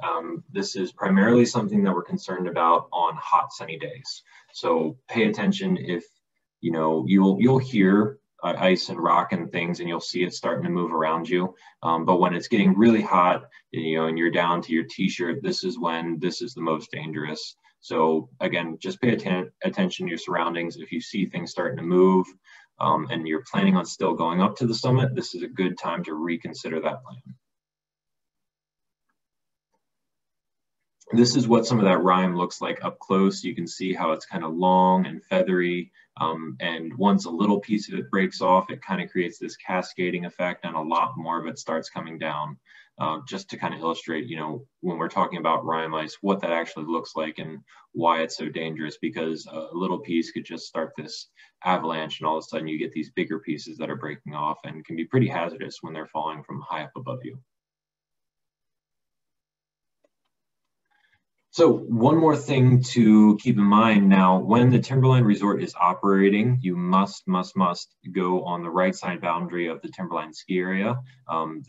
This is primarily something that we're concerned about on hot, sunny days. So pay attention if, you know, you'll hear ice and rock and things, and you'll see it starting to move around you. But when it's getting really hot, you know, and you're down to your t-shirt, this is when this is the most dangerous. So again, just pay attention to your surroundings. If you see things starting to move, and you're planning on still going up to the summit, this is a good time to reconsider that plan. This is what some of that rime looks like up close. You can see how it's kind of long and feathery. And once a little piece of it breaks off, it kind of creates this cascading effect, and a lot more of it starts coming down. Just to kind of illustrate, you know, when we're talking about rime ice, what that actually looks like and why it's so dangerous, because a little piece could just start this avalanche, and all of a sudden you get these bigger pieces that are breaking off and can be pretty hazardous when they're falling from high up above you. So one more thing to keep in mind now, when the Timberline Resort is operating, you must go on the right side boundary of the Timberline ski area.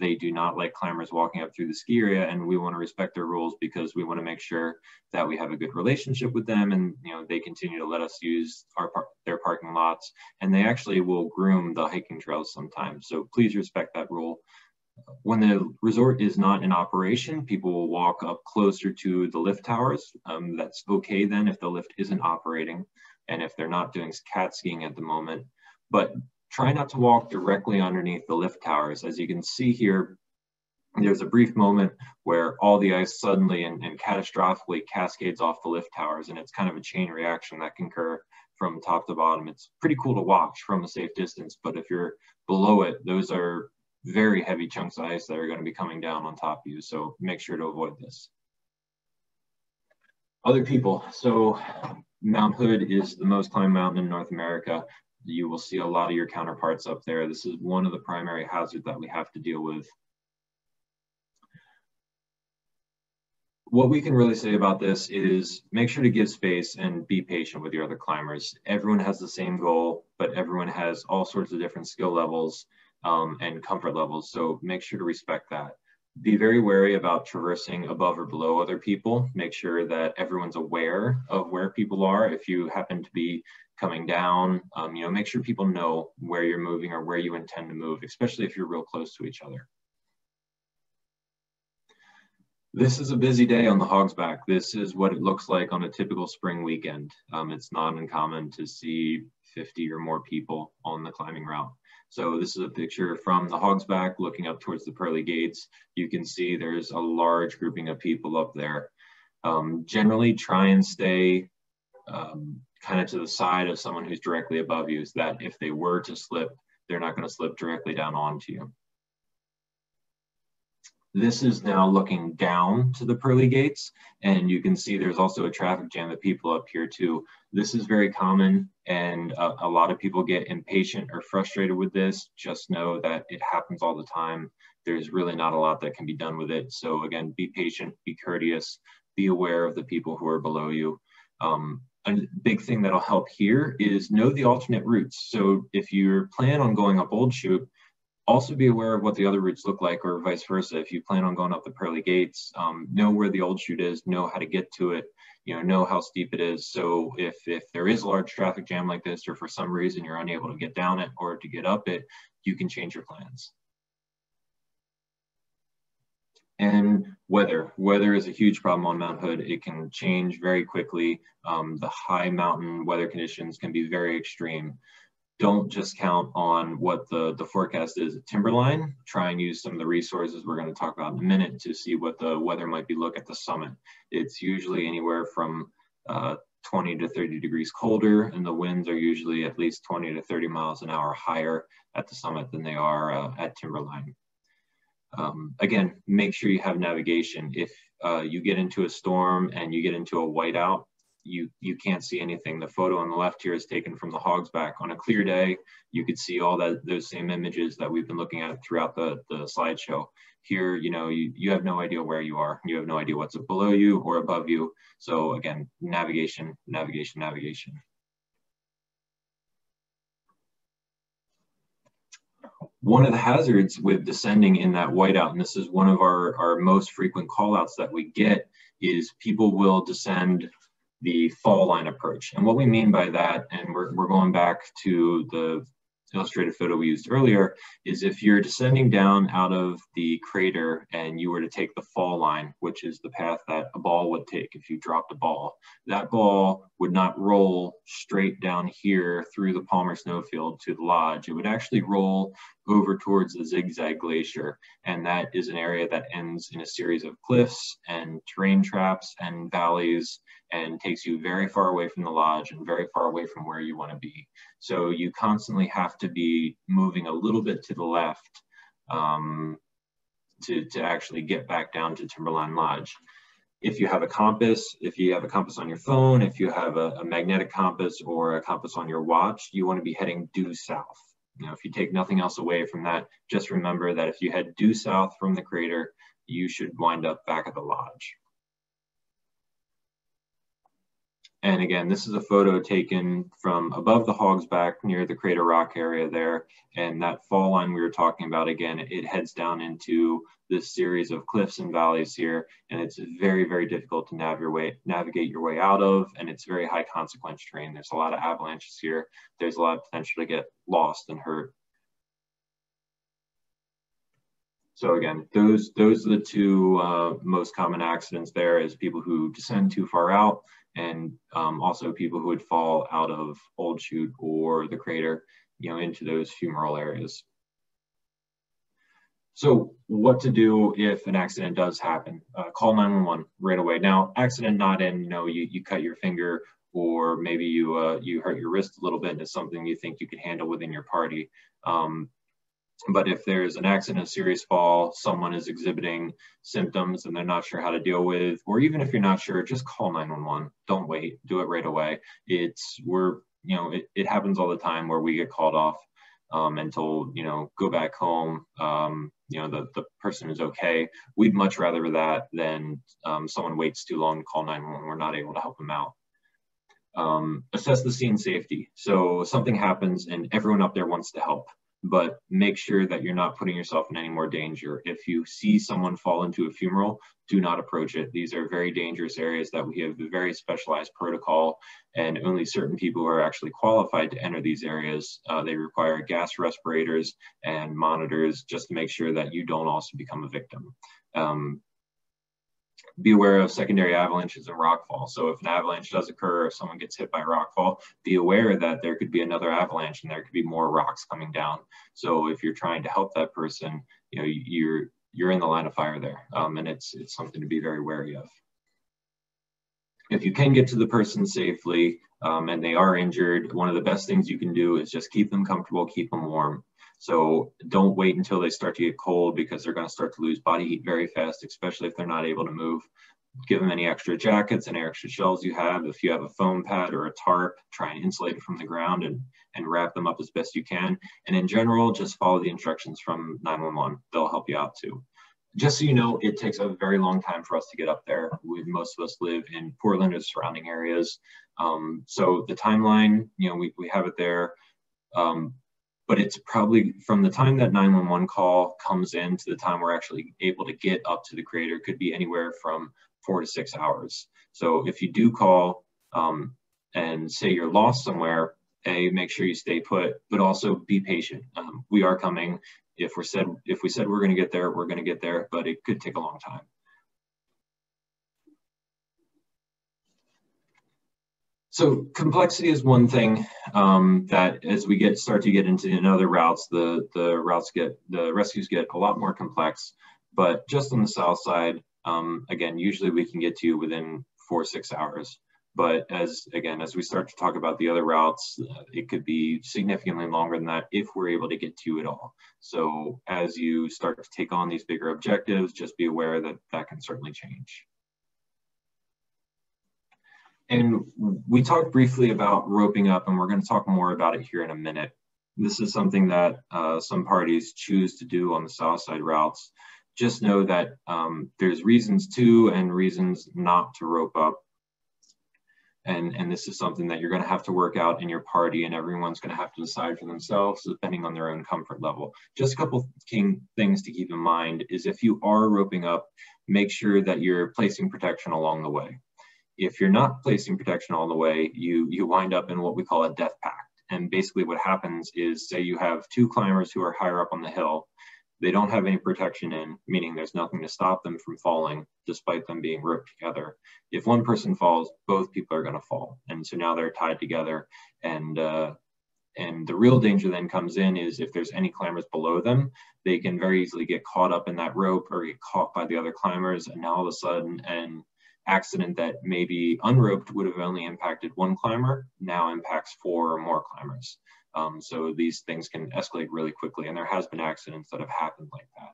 They do not like climbers walking up through the ski area, and we want to respect their rules because we want to make sure that we have a good relationship with them, and you know, they continue to let us use their parking lots, and they actually will groom the hiking trails sometimes. So please respect that rule. When the resort is not in operation, people will walk up closer to the lift towers. That's okay then if the lift isn't operating and if they're not doing cat skiing at the moment. But try not to walk directly underneath the lift towers. As you can see here, there's a brief moment where all the ice suddenly and catastrophically cascades off the lift towers, and it's kind of a chain reaction that can occur from top to bottom. It's pretty cool to watch from a safe distance, but if you're below it, those are very heavy chunks of ice that are going to be coming down on top of you. So make sure to avoid this. Other people. So Mount Hood is the most climbed mountain in North America. You will see a lot of your counterparts up there. This is one of the primary hazards that we have to deal with. What we can really say about this is make sure to give space and be patient with your other climbers. Everyone has the same goal, but everyone has all sorts of different skill levels and comfort levels. So make sure to respect that. Be very wary about traversing above or below other people. Make sure that everyone's aware of where people are. If you happen to be coming down, you know, make sure people know where you're moving or where you intend to move, especially if you're real close to each other. This is a busy day on the Hogsback. This is what it looks like on a typical spring weekend. It's not uncommon to see 50 or more people on the climbing route. So this is a picture from the Hogsback looking up towards the pearly gates. You can see there's a large grouping of people up there. Generally try and stay kind of to the side of someone who's directly above you, so that if they were to slip, they're not going to slip directly down onto you. This is now looking down to the pearly gates, and you can see there's also a traffic jam of people up here too. This is very common, and a lot of people get impatient or frustrated with this. Just know that it happens all the time. There's really not a lot that can be done with it. So again, be patient, be courteous, be aware of the people who are below you. A big thing that'll help here is know the alternate routes. So if you plan on going up Old Chute, also be aware of what the other routes look like, or vice versa. If you plan on going up the pearly gates, know where the Old Chute is, know how to get to it, you know how steep it is. So if there is a large traffic jam like this, or for some reason you're unable to get down it or to get up it, you can change your plans. And weather is a huge problem on Mount Hood. It can change very quickly. The high mountain weather conditions can be very extreme. Don't just count on what the forecast is at Timberline. Try and use some of the resources we're going to talk about in a minute to see what the weather might be like at the summit. It's usually anywhere from 20 to 30 degrees colder, and the winds are usually at least 20 to 30 miles an hour higher at the summit than they are at Timberline. Again, make sure you have navigation. If you get into a storm and you get into a whiteout, you can't see anything. The photo on the left here is taken from the Hogsback. On a clear day, you could see all those same images that we've been looking at throughout the slideshow. Here, you have no idea where you are. You have no idea what's below you or above you. So again, navigation, navigation, navigation. One of the hazards with descending in that whiteout, and this is one of our most frequent callouts that we get, is people will descend the fall line approach. And what we mean by that, and we're going back to the illustrated photo we used earlier, is if you're descending down out of the crater and you were to take the fall line, which is the path that a ball would take if you dropped a ball, that ball would not roll straight down here through the Palmer Snowfield to the lodge. It would actually roll over towards the Zigzag Glacier, and that is an area that ends in a series of cliffs and terrain traps and valleys, and takes you very far away from the lodge and very far away from where you want to be. So you constantly have to be moving a little bit to the left to actually get back down to Timberline Lodge. If you have a compass, on your phone, if you have a magnetic compass or a compass on your watch, you want to be heading due south. Now, if you take nothing else away from that, just remember that if you head due south from the crater, you should wind up back at the lodge. And again, this is a photo taken from above the Hog's Back near the Crater Rock area there. And that fall line we were talking about, again, it heads down into this series of cliffs and valleys here. And it's very, very difficult to navigate your way out of. And it's very high consequence terrain. There's a lot of avalanches here. There's a lot of potential to get lost and hurt. So again, those are the two most common accidents there, is people who descend too far out, and also people who would fall out of Old Chute or the crater, into those fumarole areas. So what to do if an accident does happen? Call 911 right away. Now, accident not in, you cut your finger, or maybe you hurt your wrist a little bit, and it's something you think you could handle within your party. But if there's an accident, a serious fall, someone is exhibiting symptoms and they're not sure how to deal with, or even if you're not sure, just call 911. Don't wait, do it right away. It happens all the time where we get called off and told, go back home, the person is okay. We'd much rather that than someone waits too long to call 911. We're not able to help them out. Assess the scene safety. So something happens and everyone up there wants to help, but make sure that you're not putting yourself in any more danger. If you see someone fall into a fumarole, do not approach it. These are very dangerous areas that we have a very specialized protocol, and only certain people are actually qualified to enter these areas. They require gas respirators and monitors just to make sure that you don't also become a victim. Be aware of secondary avalanches and rockfall. So if an avalanche does occur, if someone gets hit by rockfall, be aware that there could be another avalanche and there could be more rocks coming down. So if you're trying to help that person, you're in the line of fire there, and it's something to be very wary of. If you can get to the person safely and they are injured, one of the best things you can do is just keep them comfortable, keep them warm. So don't wait until they start to get cold, because they're going to start to lose body heat very fast, especially if they're not able to move. Give them any extra jackets and extra shells you have. If you have a foam pad or a tarp, try and insulate it from the ground and wrap them up as best you can. And in general, just follow the instructions from 911. They'll help you out too. Just so you know, it takes a very long time for us to get up there. Most of us live in Portland or surrounding areas. So the timeline, we have it there. But it's probably from the time that 911 call comes in to the time we're actually able to get up to the crater could be anywhere from 4 to 6 hours. So if you do call and say you're lost somewhere, make sure you stay put, but also be patient. We are coming. If we said we're going to get there, we're going to get there, but it could take a long time. So complexity is one thing that as we start to get into other routes, the rescues get a lot more complex. But just on the south side, again, usually we can get to you within 4 or 6 hours. But as we start to talk about the other routes, it could be significantly longer than that if we're able to get to you at all. So as you start to take on these bigger objectives, just be aware that that can certainly change. And we talked briefly about roping up, and we're going to talk more about it here in a minute. This is something that some parties choose to do on the south side routes. Just know that there's reasons to and reasons not to rope up. And this is something that you're going to have to work out in your party, and everyone's going to have to decide for themselves depending on their own comfort level. Just a couple key things to keep in mind is if you are roping up, make sure that you're placing protection along the way. If you're not placing protection all the way, you wind up in what we call a death pact. And basically what happens is, say you have two climbers who are higher up on the hill, they don't have any protection in, meaning there's nothing to stop them from falling despite them being roped together. If one person falls, both people are going to fall. And so now they're tied together. And the real danger then comes in is if there's any climbers below them, they can very easily get caught up in that rope or get caught by the other climbers. And now all of a sudden, an accident that maybe unroped would have only impacted one climber now impacts 4 or more climbers. So these things can escalate really quickly, and there has been accidents that have happened like that.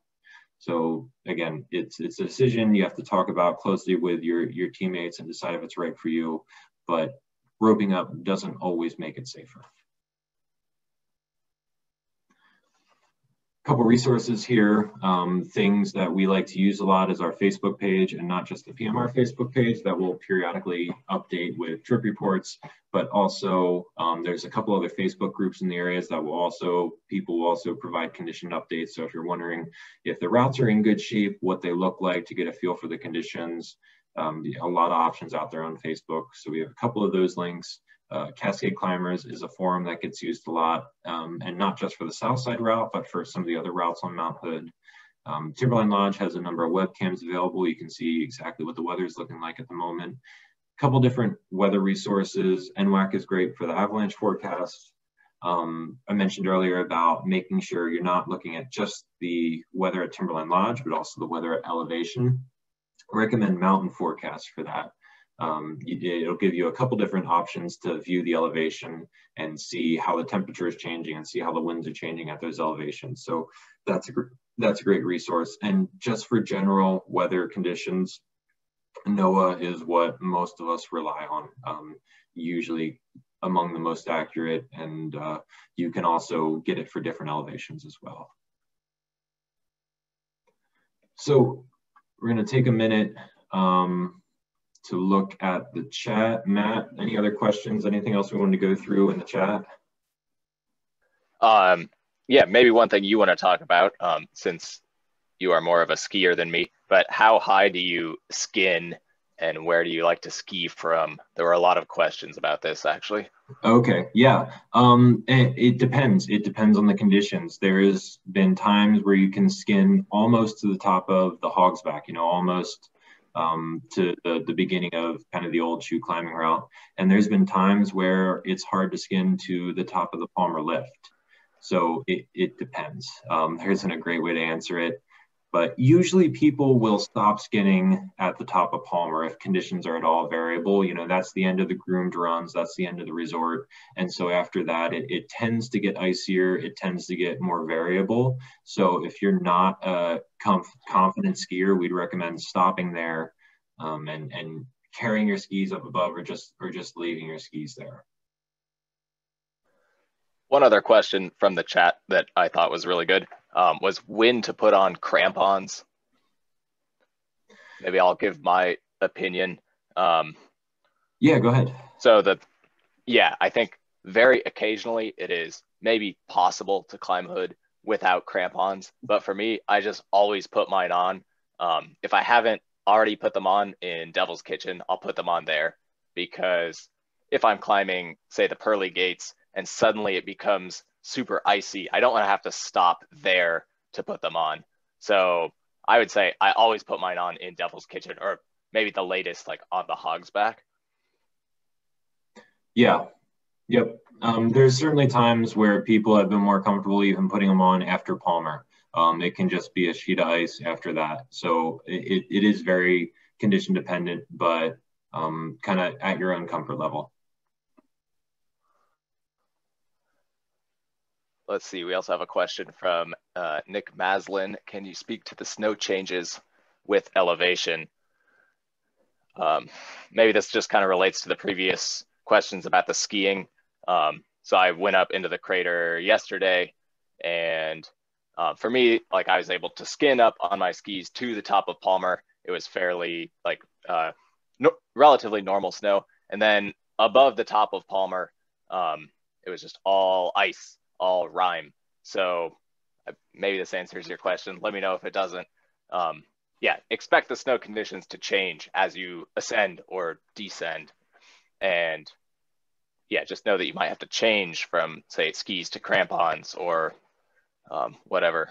So again, it's a decision you have to talk about closely with your teammates and decide if it's right for you, but roping up doesn't always make it safer. Couple resources here. Things that we like to use a lot is our Facebook page, and not just the PMR Facebook page that will periodically update with trip reports, but also there's a couple other Facebook groups in the areas that people will also provide condition updates. So if you're wondering if the routes are in good shape, what they look like to get a feel for the conditions, a lot of options out there on Facebook. So we have a couple of those links. Cascade Climbers is a forum that gets used a lot, and not just for the Southside route, but for some of the other routes on Mount Hood. Timberline Lodge has a number of webcams available. You can see exactly what the weather is looking like at the moment. A couple different weather resources. NWAC is great for the avalanche forecast. I mentioned earlier about making sure you're not looking at just the weather at Timberline Lodge, but also the weather at elevation. I recommend mountain forecasts for that. It'll give you a couple different options to view the elevation and see how the temperature is changing and see how the winds are changing at those elevations. So that's a great resource. And just for general weather conditions, NOAA is what most of us rely on, usually among the most accurate, and you can also get it for different elevations as well. So we're going to take a minute to look at the chat. Matt, any other questions? Anything else we wanted to go through in the chat? Yeah, maybe one thing you want to talk about, since you are more of a skier than me, but how high do you skin and where do you like to ski from? There were a lot of questions about this, actually. Okay, yeah. It depends. It depends on the conditions. There has been times where you can skin almost to the top of the Hog's Back, almost to the beginning of kind of the old shoe climbing route. And there's been times where it's hard to skin to the top of the Palmer lift. So it depends. There isn't a great way to answer it, but usually people will stop skinning at the top of Palmer if conditions are at all variable. That's the end of the groomed runs, that's the end of the resort. And so after that, it tends to get icier, it tends to get more variable. So if you're not a confident skier, we'd recommend stopping there and carrying your skis up above or just leaving your skis there. One other question from the chat that I thought was really good was when to put on crampons. Maybe I'll give my opinion. Yeah, go ahead. So I think very occasionally it is maybe possible to climb Hood without crampons. But for me, I just always put mine on. If I haven't already put them on in Devil's Kitchen, I'll put them on there, because if I'm climbing, say, the Pearly Gates, and suddenly it becomes super icy, I don't want to have to stop there to put them on. So I would say I always put mine on in Devil's Kitchen, or maybe the latest, like on the Hog's Back. Yeah, yep. There's certainly times where people have been more comfortable even putting them on after Palmer. It can just be a sheet of ice after that. So it is very condition dependent, but kind of at your own comfort level. Let's see, we also have a question from Nick Maslin. Can you speak to the snow changes with elevation? Maybe this just kind of relates to the previous questions about the skiing. So I went up into the crater yesterday, and for me, like, I was able to skin up on my skis to the top of Palmer. It was fairly relatively normal snow. And then above the top of Palmer, it was just all ice, all rime. So maybe this answers your question. Let me know if it doesn't. Yeah, expect the snow conditions to change as you ascend or descend. And yeah, just know that you might have to change from, say, skis to crampons or whatever.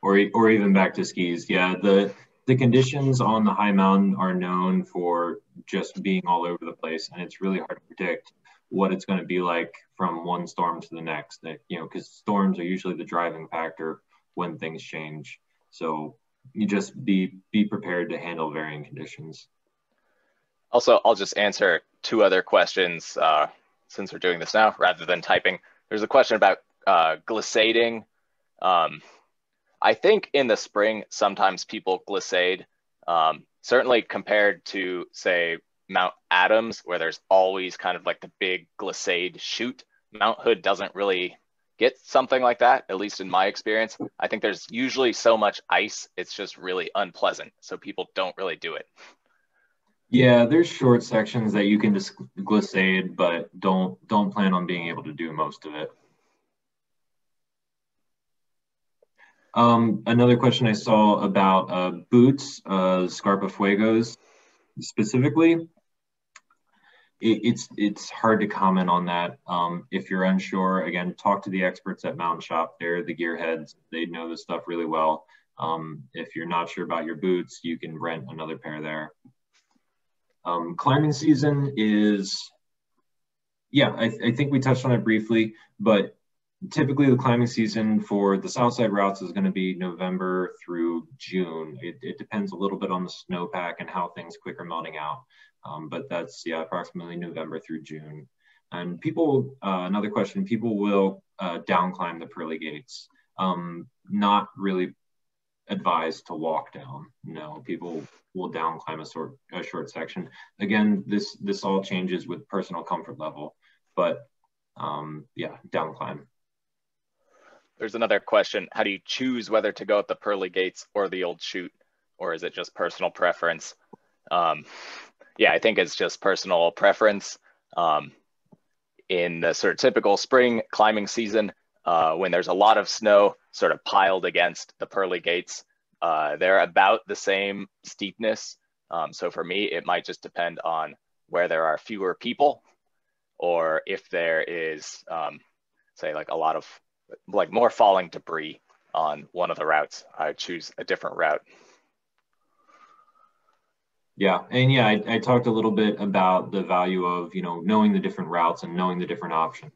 Or even back to skis. Yeah, the conditions on the high mountain are known for just being all over the place, and it's really hard to predict what it's going to be like from one storm to the next. That, you know, because storms are usually the driving factor when things change. So you just be prepared to handle varying conditions. Also, I'll just answer two other questions since we're doing this now rather than typing. There's a question about glissading. I think in the spring, sometimes people glissade, certainly compared to, say, Mount Adams, where there's always kind of like the big glissade chute. Mount Hood doesn't really get something like that, at least in my experience. I think there's usually so much ice, it's just really unpleasant. So people don't really do it. Yeah, there's short sections that you can just glissade, but don't plan on being able to do most of it. Another question I saw about boots, Scarpa Fuegos specifically. It's hard to comment on that. If you're unsure, again, talk to the experts at Mountain Shop. They're the gearheads. They know this stuff really well. If you're not sure about your boots, you can rent another pair there. Climbing season is, yeah, I think we touched on it briefly, but typically the climbing season for the Southside routes is going to be November through June. It depends a little bit on the snowpack and how things quick are melting out. But that's, yeah, approximately November through June. And people, another question, people will down climb the pearly gates. Not really advised to walk down. No, people will down climb a short section. Again, this all changes with personal comfort level, but yeah, down climb. There's another question. How do you choose whether to go at the pearly gates or the old chute, or is it just personal preference? Yeah, I think it's just personal preference. In the sort of typical spring climbing season, when there's a lot of snow sort of piled against the pearly gates, they're about the same steepness. So for me, it might just depend on where there are fewer people, or if there is, say, like a lot of like more falling debris on one of the routes, I choose a different route. Yeah, and yeah, I talked a little bit about the value of, you know, knowing the different routes and knowing the different options.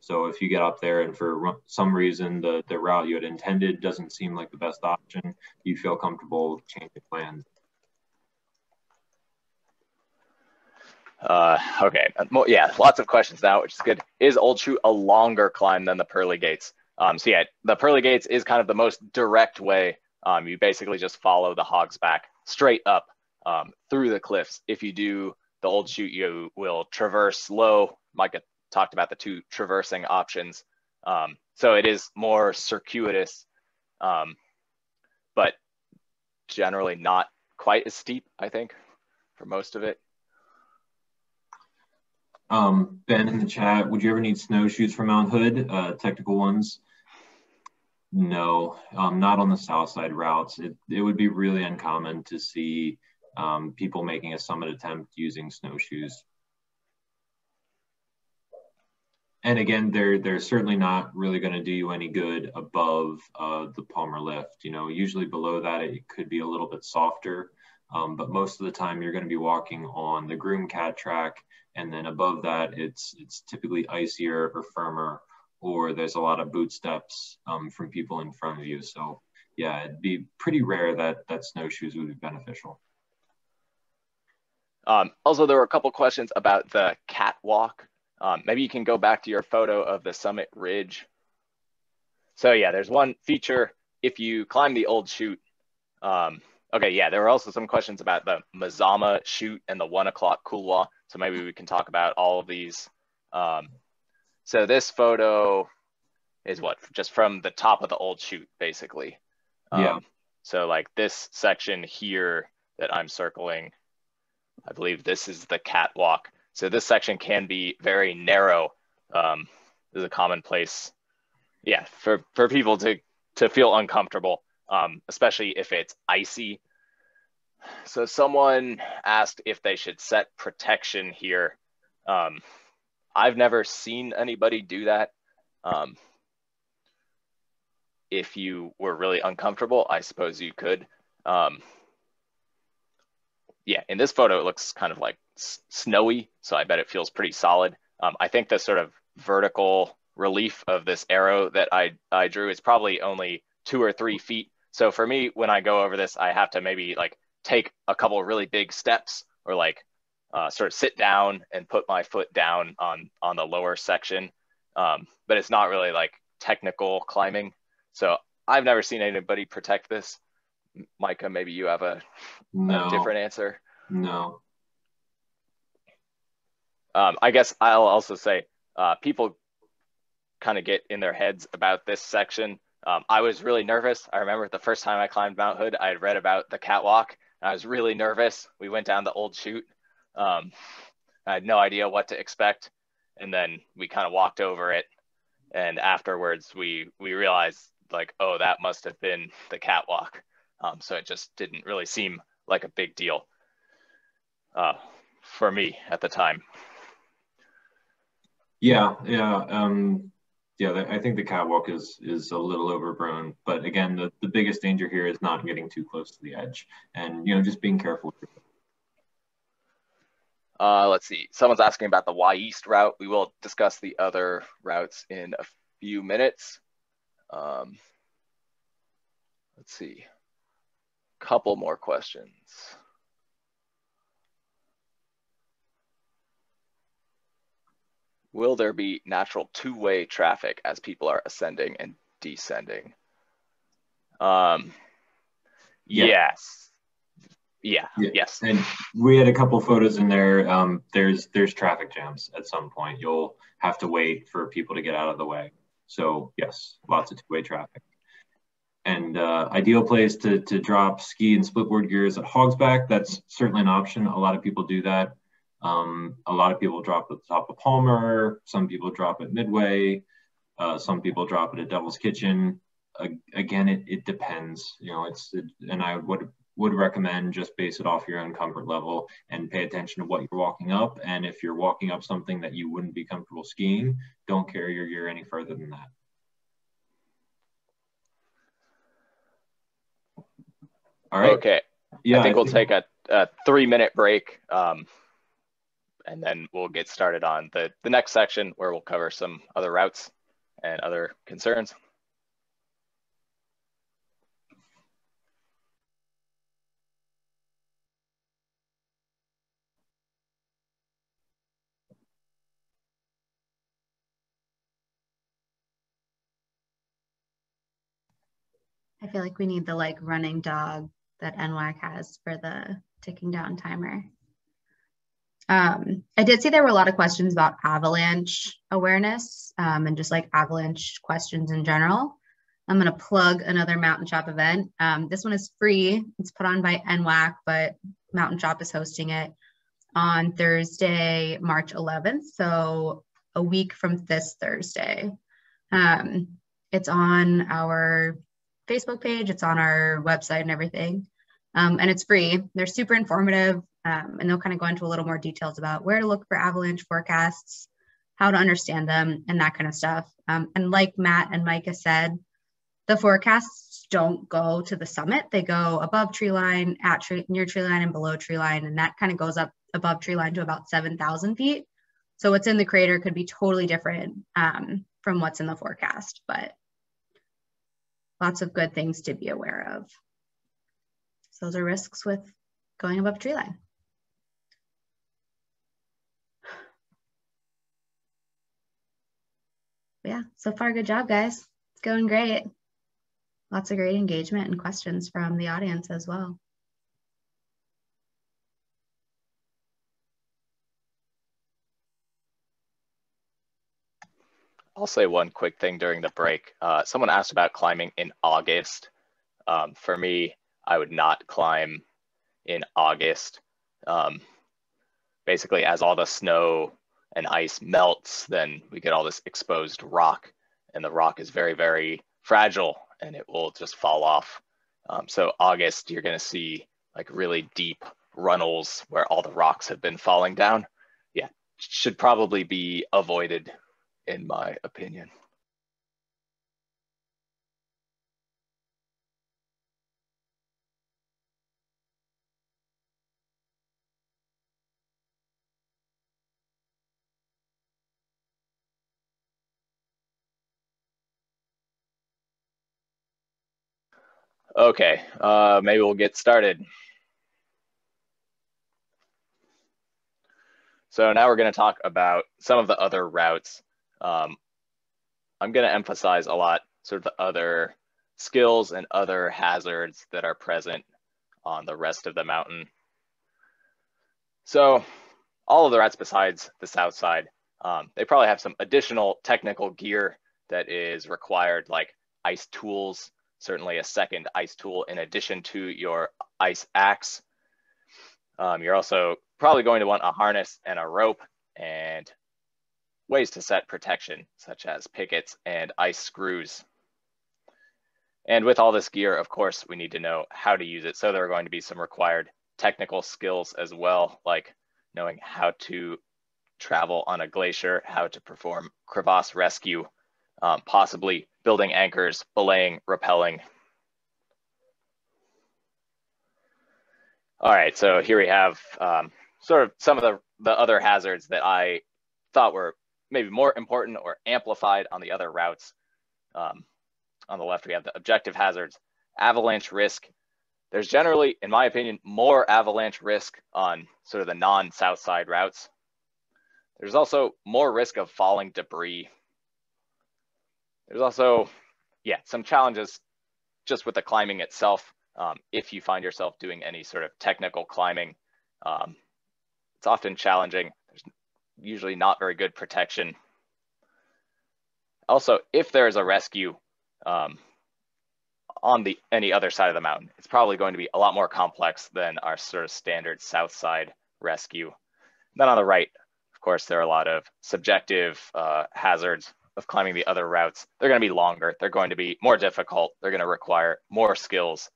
So if you get up there and for some reason the route you had intended doesn't seem like the best option, you feel comfortable changing plans. Okay, yeah, lots of questions now, which is good. Is Old Chute a longer climb than the Pearly Gates? So yeah, the Pearly Gates is kind of the most direct way. You basically just follow the Hog's Back straight up through the cliffs. If you do the Old Chute, you will traverse low. Micah talked about the two traversing options. So it is more circuitous, but generally not quite as steep, I think, for most of it. Ben in the chat, would you ever need snowshoes for Mount Hood, technical ones? No, not on the south side routes. It would be really uncommon to see people making a summit attempt using snowshoes. And again, they're certainly not really going to do you any good above the Palmer lift. You know, usually below that, it could be a little bit softer. But most of the time you're going to be walking on the Groom Cat track, and then above that it's typically icier or firmer, or there's a lot of boot steps from people in front of you. So yeah, it'd be pretty rare that snowshoes would be beneficial. Also, there were a couple questions about the catwalk. Maybe you can go back to your photo of the summit ridge. So yeah, there's one feature if you climb the old chute. Okay, yeah, there were also some questions about the Mazama chute and the 1 o'clock couloir. So maybe we can talk about all of these. So this photo is what, just from the top of the old chute, basically. Yeah. So like this section here that I'm circling, I believe this is the catwalk. So this section can be very narrow. This is a common place, yeah, for people to feel uncomfortable, especially if it's icy. So someone asked if they should set protection here. I've never seen anybody do that. If you were really uncomfortable, I suppose you could. Yeah, in this photo, it looks kind of like snowy, so I bet it feels pretty solid. I think the sort of vertical relief of this arrow that I drew is probably only 2 or 3 feet. So for me, when I go over this, I have to maybe like take a couple of really big steps, or like sort of sit down and put my foot down on the lower section. But it's not really like technical climbing. So I've never seen anybody protect this. Micah, maybe you have a different answer. No. I guess I'll also say people kind of get in their heads about this section. I was really nervous. I remember the first time I climbed Mount Hood, I had read about the catwalk. I was really nervous. We went down the old chute. I had no idea what to expect. And then we kind of walked over it. And afterwards, we realized like, oh, that must have been the catwalk. So it just didn't really seem like a big deal for me at the time. Yeah. I think the catwalk is a little overgrown, but again, the biggest danger here is not getting too close to the edge, and just being careful. Let's see. Someone's asking about the Y East route. We will discuss the other routes in a few minutes. Let's see. Couple more questions. Will there be natural two-way traffic as people are ascending and descending? Yes. Yeah. Yes. And we had a couple photos in there. There's traffic jams at some point. You'll have to wait for people to get out of the way. So yes, lots of two-way traffic. And ideal place to drop ski and splitboard gears at Hogsback. That's certainly an option. A lot of people do that. A lot of people drop at the top of Palmer. Some people drop at Midway. Some people drop it at Devil's Kitchen. Again, it depends. And I would recommend just base it off your own comfort level and pay attention to what you're walking up. And if you're walking up something that you wouldn't be comfortable skiing, don't carry your gear any further than that. All right. Okay. Yeah, I think we'll take a 3-minute break, and then we'll get started on the next section where we'll cover some other routes and other concerns. I feel like we need the like running dog that NWAC has for the ticking down timer. I did see there were a lot of questions about avalanche awareness and just like avalanche questions in general. I'm going to plug another Mountain Chop event. This one is free. It's put on by NWAC, but Mountain Chop is hosting it on Thursday, March 11th. So a week from this Thursday. It's on our Facebook page. It's on our website and everything. And it's free. They're super informative. And they'll kind of go into a little more details about where to look for avalanche forecasts, how to understand them, and that kind of stuff. And like Matt and Micah said, the forecasts don't go to the summit. They go above tree line, near tree line, and below tree line. And that kind of goes up above tree line to about 7,000 feet. So what's in the crater could be totally different from what's in the forecast, but lots of good things to be aware of. So those are risks with going above tree line. Yeah, so far, good job, guys. It's going great. Lots of great engagement and questions from the audience as well. I'll say one quick thing during the break. Someone asked about climbing in August. For me, I would not climb in August. basically as all the snow and ice melts, then we get all this exposed rock, and the rock is very, very fragile and it will just fall off. So August, you're going to see like really deep runnels where all the rocks have been falling down. Yeah, should probably be avoided in my opinion. Okay, maybe we'll get started. So now we're going to talk about some of the other routes. I'm going to emphasize a lot sort of the other skills and other hazards that are present on the rest of the mountain. So all of the routes besides the south side, they probably have some additional technical gear that is required, like ice tools, certainly a second ice tool in addition to your ice axe. You're also probably going to want a harness and a rope and ways to set protection, such as pickets and ice screws. And with all this gear, of course, we need to know how to use it. So there are going to be some required technical skills as well, like knowing how to travel on a glacier, how to perform crevasse rescue, possibly building anchors, belaying, rappelling. All right, so here we have sort of some of the other hazards that I thought were maybe more important or amplified on the other routes. On the left, we have the objective hazards, avalanche risk. There's generally, in my opinion, more avalanche risk on sort of the non-south side routes. There's also more risk of falling debris. There's also, yeah, some challenges just with the climbing itself. If you find yourself doing any sort of technical climbing, it's often challenging. There's usually not very good protection. Also, if there is a rescue on any other side of the mountain, it's probably going to be a lot more complex than our sort of standard south side rescue. Then on the right, of course, there are a lot of subjective hazards of climbing the other routes. They're going to be longer. They're going to be more difficult. They're going to require more skills.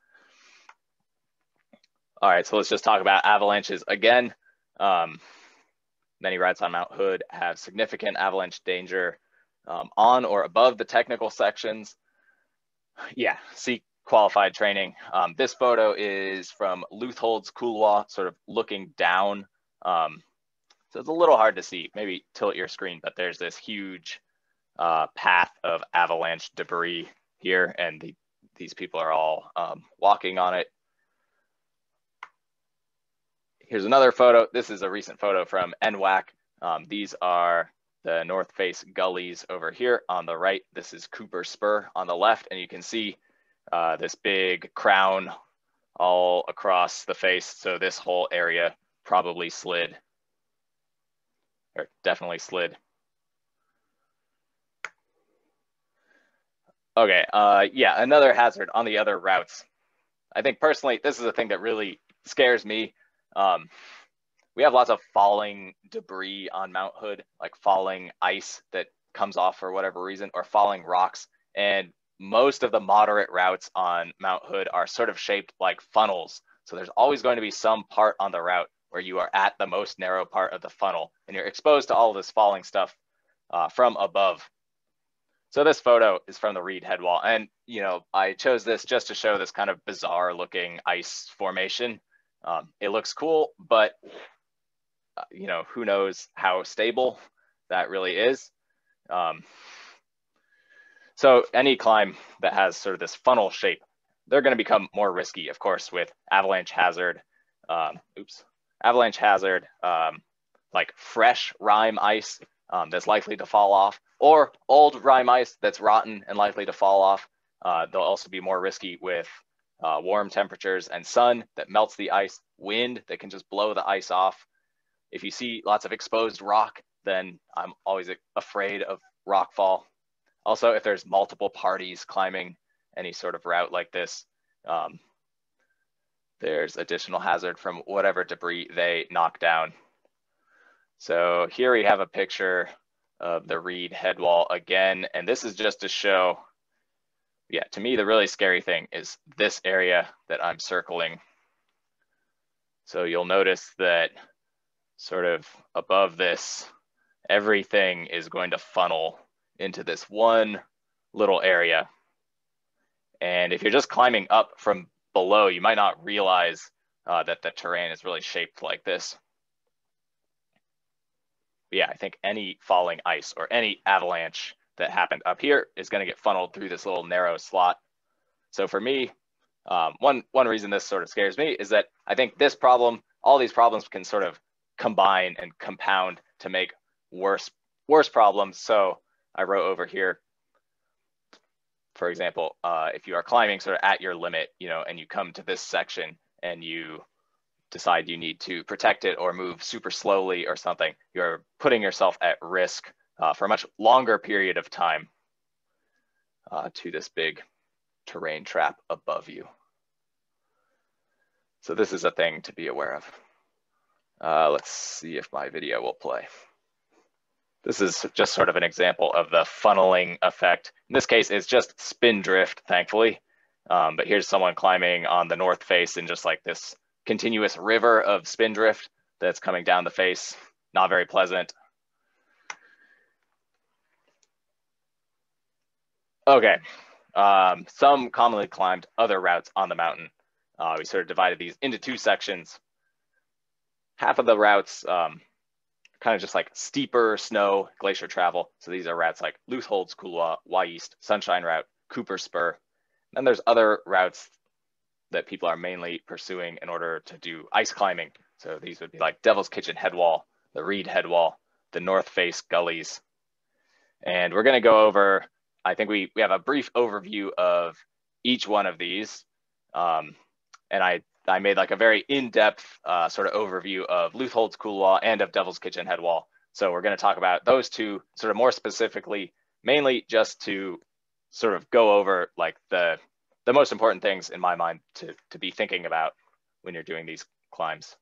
All right, so let's just talk about avalanches again. Many routes on Mount Hood have significant avalanche danger on or above the technical sections. Yeah, seek qualified training. This photo is from Leuthold's Couloir, sort of looking down. So it's a little hard to see. Maybe tilt your screen, but there's this huge path of avalanche debris here, and these people are all walking on it. Here's another photo. This is a recent photo from NWAC. These are the North Face gullies over here on the right. This is Cooper Spur on the left, and you can see this big crown all across the face. So this whole area probably slid, or definitely slid. Okay, yeah, another hazard on the other routes. I think personally, this is a thing that really scares me. We have lots of falling debris on Mount Hood, like falling ice that comes off for whatever reason, or falling rocks. And most of the moderate routes on Mount Hood are sort of shaped like funnels. So there's always going to be some part on the route where you are at the most narrow part of the funnel, and you're exposed to all of this falling stuff from above. So this photo is from the Reed Headwall. And, you know, I chose this just to show this kind of bizarre looking ice formation. It looks cool, but, you know, who knows how stable that really is. So any climb that has sort of this funnel shape, they're going to become more risky, of course, with avalanche hazard. Avalanche hazard, like fresh rime ice that's likely to fall off, or old rime ice that's rotten and likely to fall off. They'll also be more risky with warm temperatures and sun that melts the ice, wind that can just blow the ice off. If you see lots of exposed rock, then I'm always afraid of rock fall. Also, if there's multiple parties climbing any sort of route like this, there's additional hazard from whatever debris they knock down. So here we have a picture of the reed head wall again, and this is just to show, yeah, to me, the really scary thing is this area that I'm circling. So you'll notice that sort of above this, everything is going to funnel into this one little area. And if you're just climbing up from below, you might not realize that the terrain is really shaped like this. But yeah, I think any falling ice or any avalanche that happened up here is going to get funneled through this little narrow slot. So for me, one reason this sort of scares me is that I think this problem, all these problems can sort of combine and compound to make worse problems. So I wrote over here, for example, if you are climbing sort of at your limit, you know, and you come to this section and you decide you need to protect it or move super slowly or something, you're putting yourself at risk for a much longer period of time to this big terrain trap above you. So this is a thing to be aware of. Let's see if my video will play. This is just sort of an example of the funneling effect. In this case, it's just spin drift, thankfully. But here's someone climbing on the north face in just like this continuous river of spin drift that's coming down the face. Not very pleasant. Okay, some commonly climbed other routes on the mountain. We sort of divided these into two sections. Half of the routes kind of just like steeper snow glacier travel. So these are routes like Lootholds Couloir, Y East, Sunshine Route, Cooper Spur. Then there's other routes that people are mainly pursuing in order to do ice climbing. So these would be like Devil's Kitchen Headwall, the Reed Headwall, the North Face Gullies. And we're going to go over, I think we have a brief overview of each one of these. And I made like a very in-depth sort of overview of Lootholds Couloir and of Devil's Kitchen Headwall. So we're going to talk about those two sort of more specifically, mainly just to sort of go over like the most important things in my mind to be thinking about when you're doing these climbs.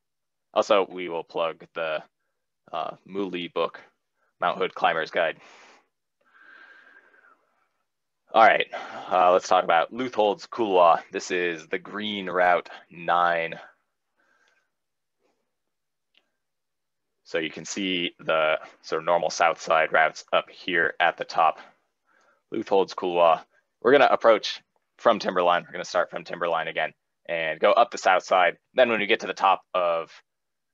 Also, we will plug the Mooley book, Mount Hood Climber's Guide. All right, let's talk about Lootholds Couloir. This is the green route 9. So you can see the sort of normal south side routes up here at the top. Lootholds Couloir. We're gonna approach from Timberline. We're gonna start from Timberline again and go up the south side. Then when we get to the top of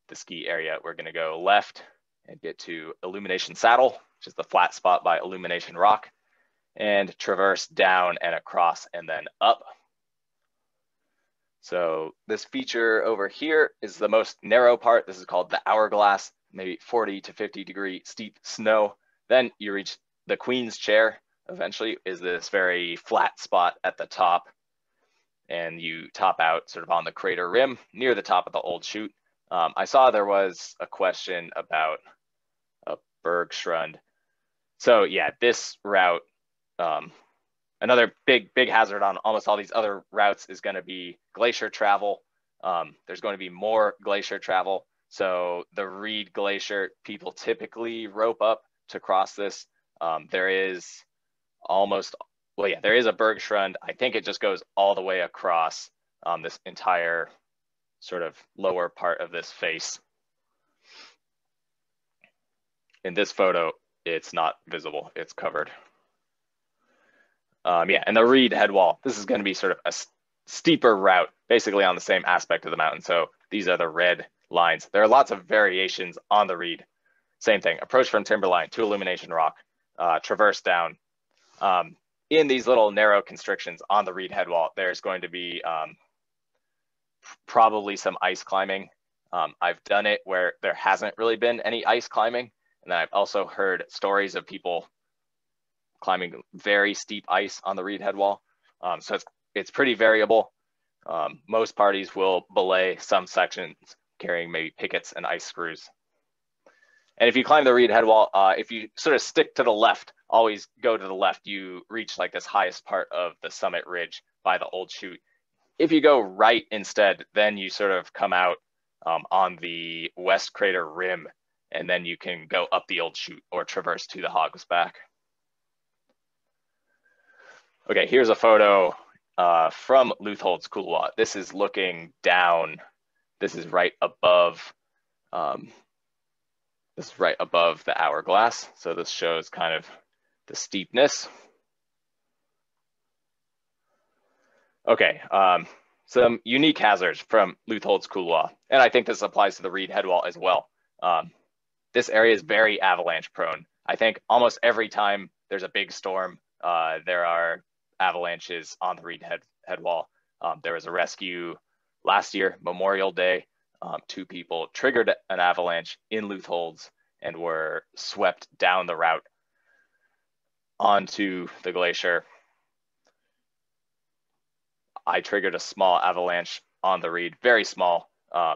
the ski area, we're gonna go left and get to Illumination Saddle, which is the flat spot by Illumination Rock, and traverse down and across and then up. So this feature over here is the most narrow part. This is called the Hourglass, maybe 40 to 50 degree steep snow. Then you reach the Queen's Chair, eventually, is this very flat spot at the top. And you top out sort of on the crater rim near the top of the old chute. I saw there was a question about a Bergschrund. So yeah, this route, another big hazard on almost all these other routes is going to be glacier travel. There's going to be more glacier travel. So the Reed Glacier, people typically rope up to cross this. There is there is a Bergschrund. I think it just goes all the way across this entire sort of lower part of this face. In this photo, it's not visible, it's covered. And the Reed Headwall, this is going to be sort of a steeper route, basically on the same aspect of the mountain. So these are the red lines. There are lots of variations on the Reed. Same thing, approach from Timberline to Illumination Rock, traverse down. In these little narrow constrictions on the Reed Headwall, there's going to be probably some ice climbing. I've done it where there hasn't really been any ice climbing. And then I've also heard stories of people climbing very steep ice on the Reed Headwall. So it's pretty variable. Most parties will belay some sections carrying maybe pickets and ice screws. And if you climb the Reed Headwall, if you sort of stick to the left, always go to the left, you reach like this highest part of the summit ridge by the old chute. If you go right instead, then you sort of come out on the west crater rim and then you can go up the old chute or traverse to the Hog's Back. Okay, here's a photo from Leuthold's Couloir. This is looking down. This is right above. This is right above the hourglass. So this shows kind of the steepness. Okay, some unique hazards from Leuthold's Couloir, and I think this applies to the Reed Headwall as well. This area is very avalanche prone. I think almost every time there's a big storm, there are avalanches on the Reed Headwall. There was a rescue last year, Memorial Day. 2 people triggered an avalanche in Leuthold's and were swept down the route onto the glacier. I triggered a small avalanche on the Reed, very small. So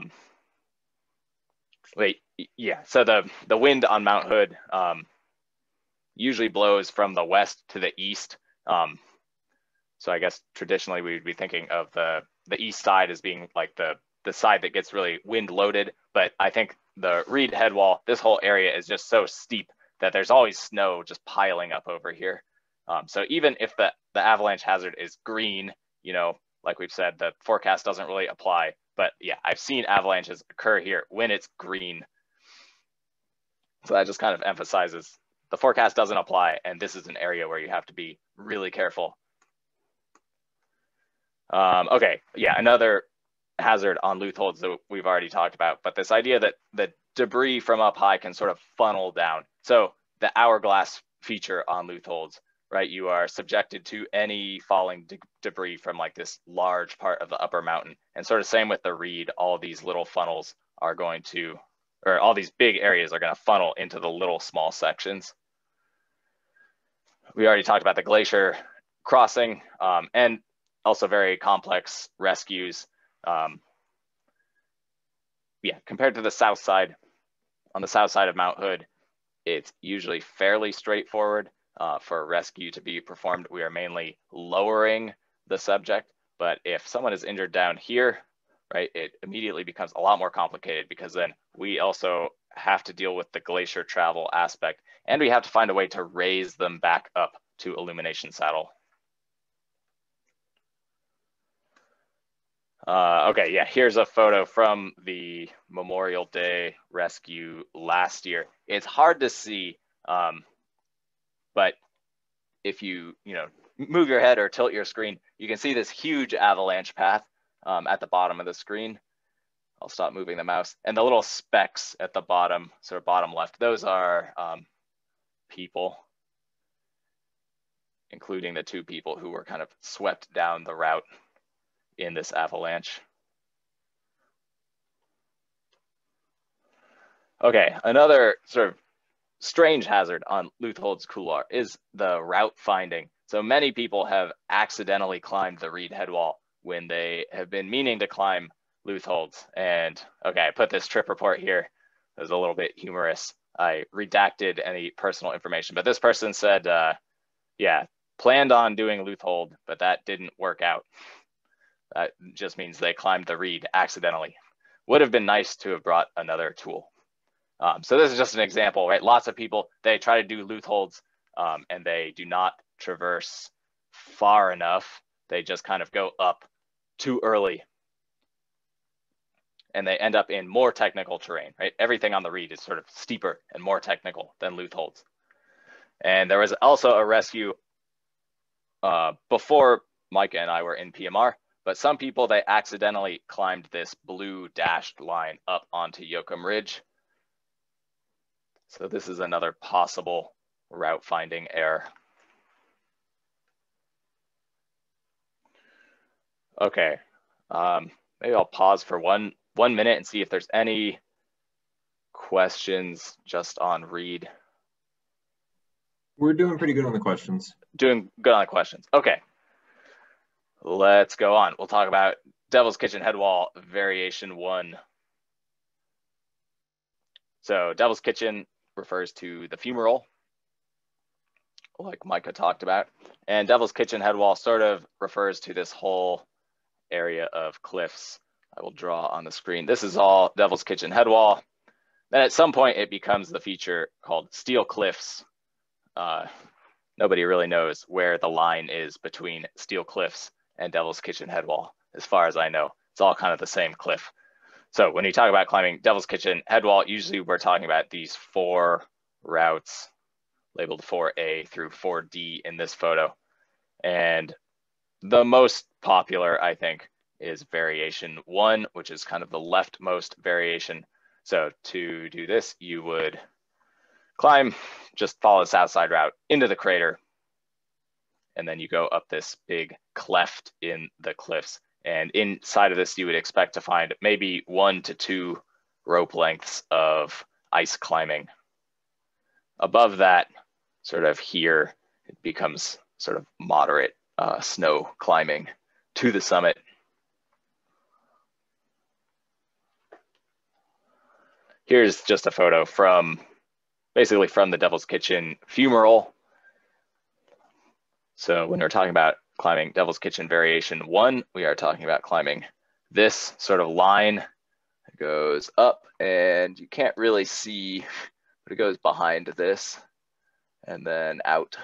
the wind on Mount Hood usually blows from the west to the east. So I guess traditionally we would be thinking of the east side as being like the side that gets really wind loaded. But I think the Reed Headwall, this whole area is just so steep that there's always snow just piling up over here. So even if the avalanche hazard is green, you know, like we've said, the forecast doesn't really apply. But yeah, I've seen avalanches occur here when it's green. So that just kind of emphasizes the forecast doesn't apply, and this is an area where you have to be really careful. Okay, yeah, another hazard on Leuthold's that we've already talked about, but this idea that the debris from up high can sort of funnel down. So the hourglass feature on Leuthold's, right? You are subjected to any falling debris from like this large part of the upper mountain. And sort of same with the Reed, all these little funnels are going to, or all these big areas are going to funnel into the little small sections. We already talked about the glacier crossing and also very complex rescues. Yeah, compared to the south side, on the south side of Mount Hood, it's usually fairly straightforward. For a rescue to be performed, we are mainly lowering the subject. But if someone is injured down here, right, it immediately becomes a lot more complicated because then we also have to deal with the glacier travel aspect, and we have to find a way to raise them back up to illumination saddle. Okay, yeah, here's a photo from the Memorial Day rescue last year. It's hard to see, but if you move your head or tilt your screen, you can see this huge avalanche path at the bottom of the screen. I'll stop moving the mouse. And the little specks at the bottom, sort of bottom left, those are people, including the 2 people who were kind of swept down the route in this avalanche. Okay, another sort of strange hazard on Leuthold's Couloir is the route finding. So many people have accidentally climbed the Reed Headwall when they have been meaning to climb Leuthold's. And okay, I put this trip report here. It was a little bit humorous. I redacted any personal information, but this person said, yeah, planned on doing Leuthold, but that didn't work out. That just means they climbed the Reed accidentally. Would have been nice to have brought another tool. So this is just an example, right? Lots of people, they try to do Leutholds and they do not traverse far enough. They just kind of go up too early and they end up in more technical terrain, right? Everything on the Reed is sort of steeper and more technical than Leutholds. And there was also a rescue before Micah and I were in PMR, but some people, they accidentally climbed this blue dashed line up onto Yoakum Ridge. So this is another possible route finding error. Okay, maybe I'll pause for one minute and see if there's any questions just on Reed. We're doing pretty good on the questions. Doing good on the questions. Okay, let's go on. We'll talk about Devil's Kitchen Headwall Variation 1. So Devil's Kitchen refers to the Fumarole, like Micah talked about. And Devil's Kitchen Headwall sort of refers to this whole area of cliffs. I will draw on the screen. This is all Devil's Kitchen Headwall. Then at some point it becomes the feature called steel cliffs. Nobody really knows where the line is between steel cliffs and Devil's Kitchen headwall. As far as I know, it's all kind of the same cliff. So when you talk about climbing Devil's Kitchen headwall, usually we're talking about these 4 routes labeled 4A through 4D in this photo. And the most popular, I think, is variation 1, which is kind of the leftmost variation. So to do this, you would climb, just follow the south side route into the crater, and then you go up this big cleft in the cliffs. And inside of this, you would expect to find maybe 1 to 2 rope lengths of ice climbing. Above that, sort of here, it becomes sort of moderate snow climbing to the summit. Here's just a photo from, basically from the Devil's Kitchen Fumarole. So when we're talking about climbing Devil's Kitchen variation 1, we are talking about climbing this sort of line. It goes up and you can't really see, but it goes behind this and then out.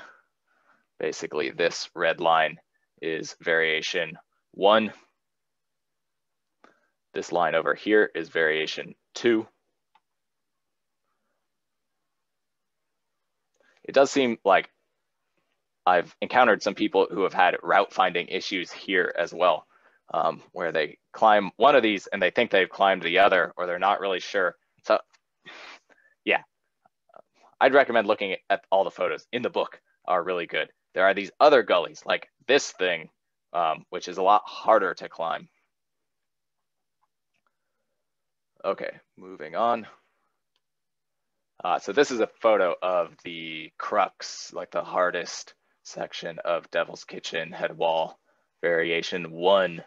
Basically this red line is variation 1. This line over here is variation 2. It does seem like I've encountered some people who have had route finding issues here as well, where they climb one of these and they think they've climbed the other, or they're not really sure. So yeah, I'd recommend looking at all the photos in the book are really good. There are these other gullies like this thing, which is a lot harder to climb. Okay, moving on. So this is a photo of the crux, like the hardest section of Devil's Kitchen headwall variation 1.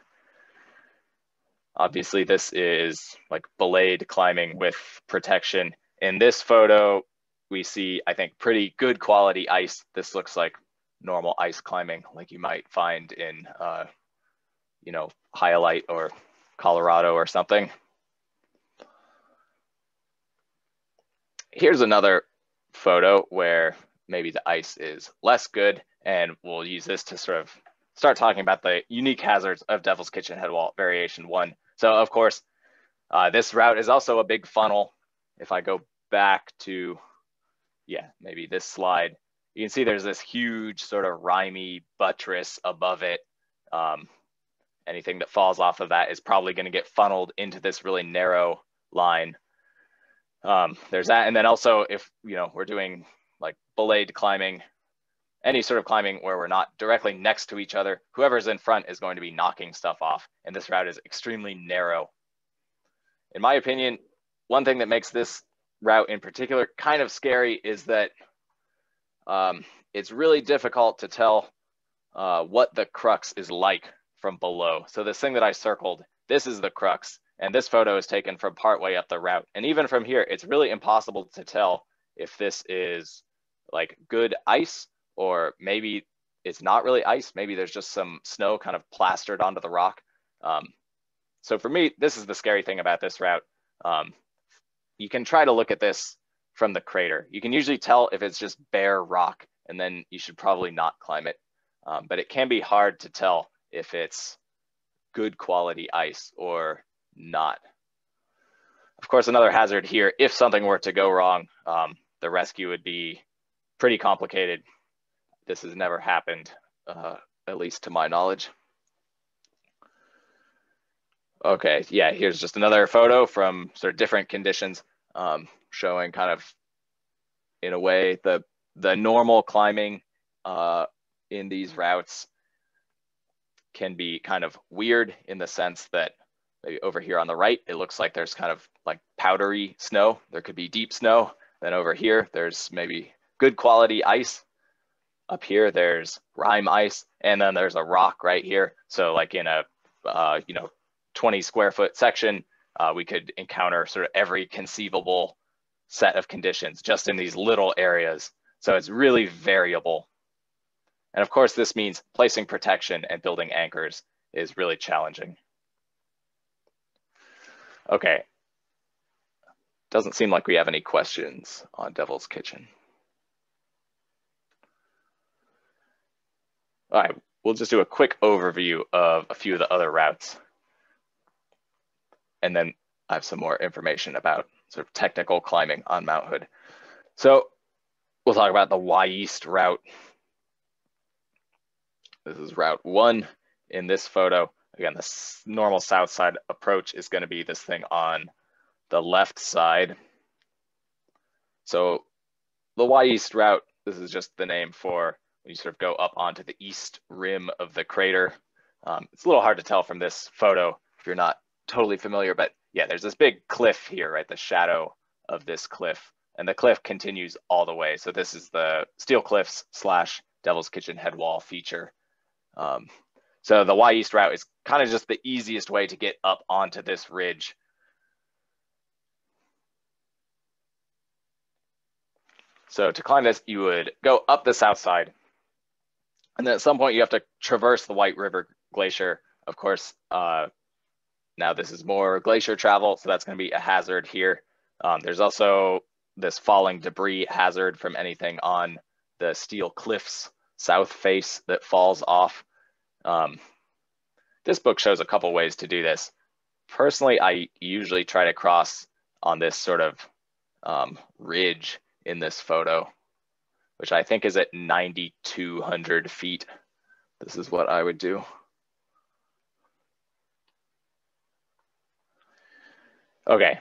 Obviously this is like belayed climbing with protection. In this photo, we see, I think, pretty good quality ice. This looks like normal ice climbing, like you might find in, you know, Highlight or Colorado or something. Here's another photo where maybe the ice is less good, and we'll use this to sort of start talking about the unique hazards of Devil's Kitchen headwall variation 1. So of course, this route is also a big funnel. If I go back to, yeah, maybe this slide, you can see there's this huge sort of rimey buttress above it. Anything that falls off of that is probably going to get funneled into this really narrow line. There's that, and then also if, you know, we're doing like belayed climbing, any sort of climbing where we're not directly next to each other, whoever's in front is going to be knocking stuff off, and this route is extremely narrow. In my opinion, one thing that makes this route in particular kind of scary is that it's really difficult to tell what the crux is like from below. So this thing that I circled, this is the crux. And this photo is taken from partway up the route. And even from here, it's really impossible to tell if this is like good ice, or maybe it's not really ice. Maybe there's just some snow kind of plastered onto the rock. So for me, this is the scary thing about this route. You can try to look at this from the crater. You can usually tell if it's just bare rock, and then you should probably not climb it. But it can be hard to tell if it's good quality ice or not. Of course, another hazard here, if something were to go wrong, the rescue would be pretty complicated. This has never happened, at least to my knowledge. Okay, yeah, here's just another photo from sort of different conditions, showing kind of, in a way, the normal climbing in these routes can be kind of weird in the sense that maybe over here on the right, it looks like there's kind of like powdery snow. There could be deep snow. Then over here, there's maybe good quality ice. Up here, there's rime ice, and then there's a rock right here. So like in a, 20 square foot section, we could encounter sort of every conceivable set of conditions just in these little areas. So it's really variable. And of course, this means placing protection and building anchors is really challenging. Okay, doesn't seem like we have any questions on Devil's Kitchen. All right, we'll just do a quick overview of a few of the other routes. And then I have some more information about sort of technical climbing on Mount Hood. So we'll talk about the Y East route. This is route 1 in this photo. Again, the normal south side approach is going to be this thing on the left side. So the Y East route, this is just the name for when you sort of go up onto the east rim of the crater. It's a little hard to tell from this photo if you're not totally familiar, but yeah, there's this big cliff here, right? The shadow of this cliff, and the cliff continues all the way. So this is the Steel Cliffs / Devil's Kitchen head wall feature. So the Y East route is kind of just the easiest way to get up onto this ridge. So to climb this, you would go up the south side, and then at some point you have to traverse the White River Glacier. Of course, now this is more glacier travel, so that's going to be a hazard here. There's also this falling debris hazard from anything on the Steel Cliffs south face that falls off. This book shows a couple ways to do this. Personally, I usually try to cross on this sort of ridge in this photo, which I think is at 9,200 feet. This is what I would do. Okay,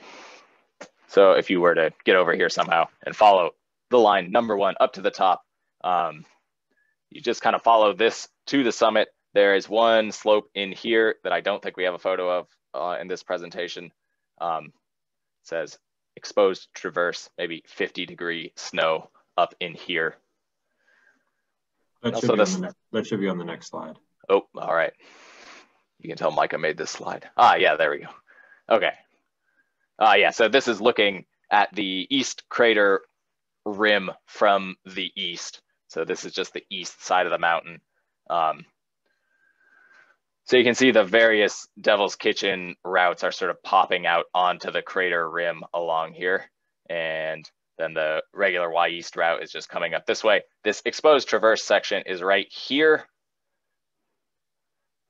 so if you were to get over here somehow and follow the line number 1 up to the top, you just kind of follow this to the summit. There is one slope in here that I don't think we have a photo of in this presentation. It says exposed traverse, maybe 50-degree snow up in here. That should be on the next slide. Oh, all right. You can tell Micah made this slide. Ah, yeah, there we go. Okay. Yeah, so this is looking at the east crater rim from the east. So this is just the east side of the mountain. So you can see the various Devil's Kitchen routes are sort of popping out onto the crater rim along here. And then the regular Y East route is just coming up this way. This exposed traverse section is right here.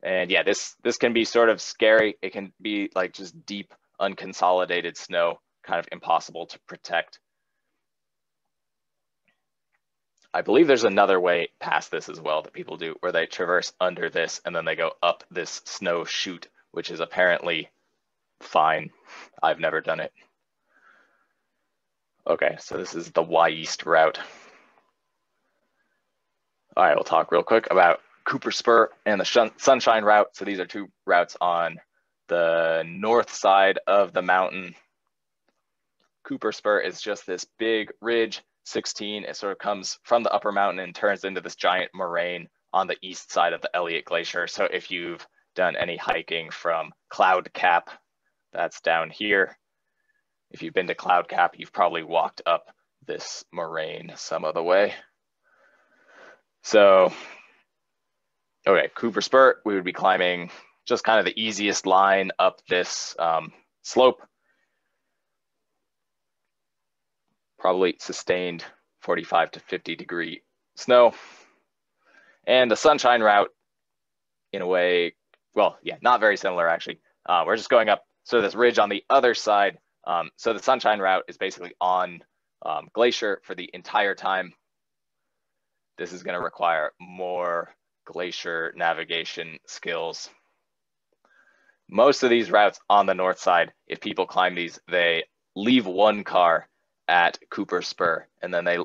And yeah, this can be sort of scary. It can be like just deep, unconsolidated snow, kind of impossible to protect. I believe there's another way past this as well that people do, where they traverse under this and then they go up this snow chute, which is apparently fine. I've never done it. Okay, so this is the Y East route. All right, we'll talk real quick about Cooper Spur and the Sunshine route. So these are 2 routes on the north side of the mountain. Cooper Spur is just this big ridge, 16. It sort of comes from the upper mountain and turns into this giant moraine on the east side of the Elliott Glacier. So if you've done any hiking from Cloud Cap, that's down here. If you've been to Cloud Cap, you've probably walked up this moraine some of the way. So, okay, Cooper Spur, we would be climbing just kind of the easiest line up this slope. Probably sustained 45 to 50-degree snow. And the Sunshine route, in a way, well, yeah, not very similar actually. We're just going up sort of this ridge on the other side. So the Sunshine route is basically on glacier for the entire time. This is going to require more glacier navigation skills. Most of these routes on the north side, if people climb these, they leave one car at Cooper Spur, and then they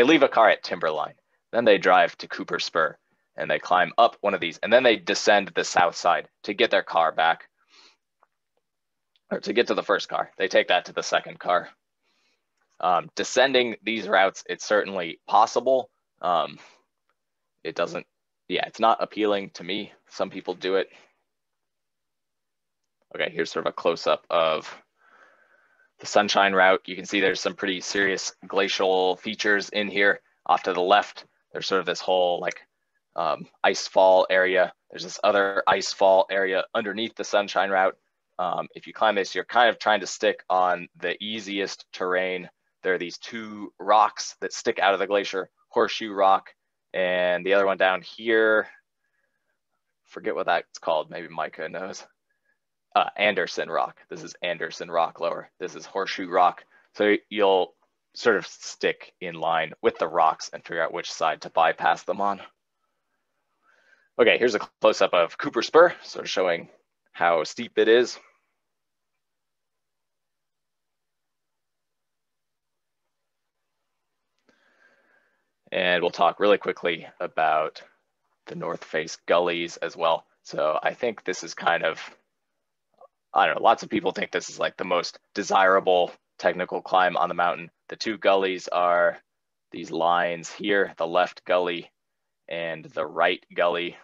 leave a car at Timberline. Then they drive to Cooper Spur, and they climb up one of these, and then they descend the south side to get their car back, or to get to the first car. They take that to the second car. Descending these routes, it's certainly possible. It doesn't, yeah, it's not appealing to me. Some people do it. Okay, here's sort of a close-up of the Sunshine route. You can see there's some pretty serious glacial features in here. Off to the left, there's sort of this whole like ice fall area. There's this other ice fall area underneath the Sunshine route. If you climb this, you're kind of trying to stick on the easiest terrain. There are these two rocks that stick out of the glacier, Horseshoe Rock, and the other one down here, forget what that's called, maybe Micah knows. Anderson Rock. This is Anderson Rock lower. This is Horseshoe Rock. So you'll sort of stick in line with the rocks and figure out which side to bypass them on. Okay, here's a close-up of Cooper Spur, sort of showing how steep it is. And we'll talk really quickly about the North Face gullies as well. So I think this is kind of, I don't know, lots of people think this is like the most desirable technical climb on the mountain. The two gullies are these lines here, the left gully and the right gully.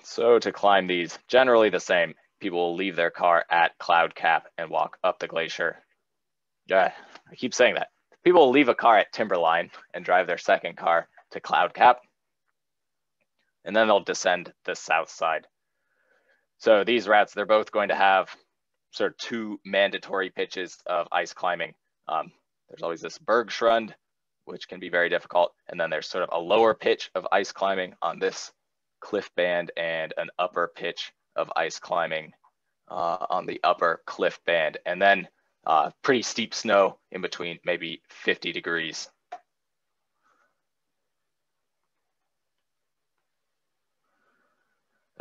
So to climb these, generally the same. People will leave their car at Cloud Cap and walk up the glacier. Yeah, I keep saying that. People will leave a car at Timberline and drive their second car to Cloud Cap, and then they'll descend the south side. So these routes, they're both going to have sort of two mandatory pitches of ice climbing. There's always this Bergschrund, which can be very difficult, and then there's sort of a lower pitch of ice climbing on this cliff band and an upper pitch of ice climbing on the upper cliff band, and then pretty steep snow in between, maybe 50 degrees.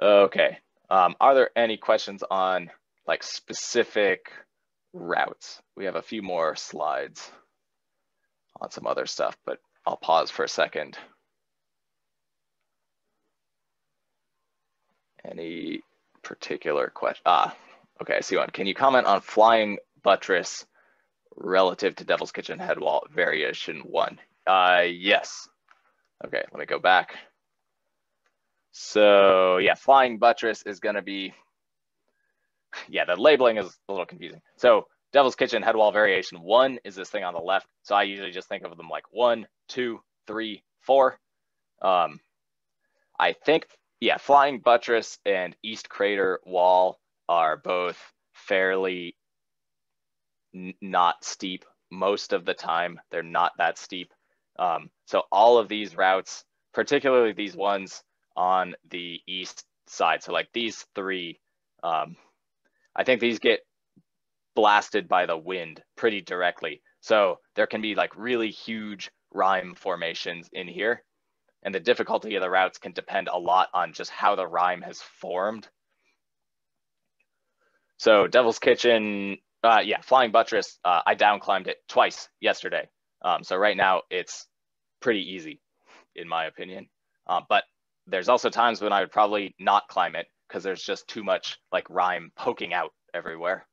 Okay, are there any questions on like specific routes? We have a few more slides on some other stuff, but I'll pause for a second. Any particular question? Okay, I see one. Can you comment on Flying Buttress relative to Devil's Kitchen Headwall variation 1? Yes. Okay, let me go back. So yeah, Flying Buttress is gonna be, yeah, the labeling is a little confusing. So Devil's Kitchen Headwall variation 1 is this thing on the left. So I usually just think of them like 1, 2, 3, 4. I think, yeah, Flying Buttress and East Crater Wall are both fairly not steep. Most of the time, they're not that steep. So all of these routes, particularly these ones on the east side, so like these three, I think these get blasted by the wind pretty directly. So there can be like really huge rime formations in here. And the difficulty of the routes can depend a lot on just how the rime has formed. So Devil's Kitchen, yeah, Flying Buttress, I down climbed it twice yesterday. So right now it's pretty easy in my opinion. But there's also times when I would probably not climb it because there's just too much like rime poking out everywhere.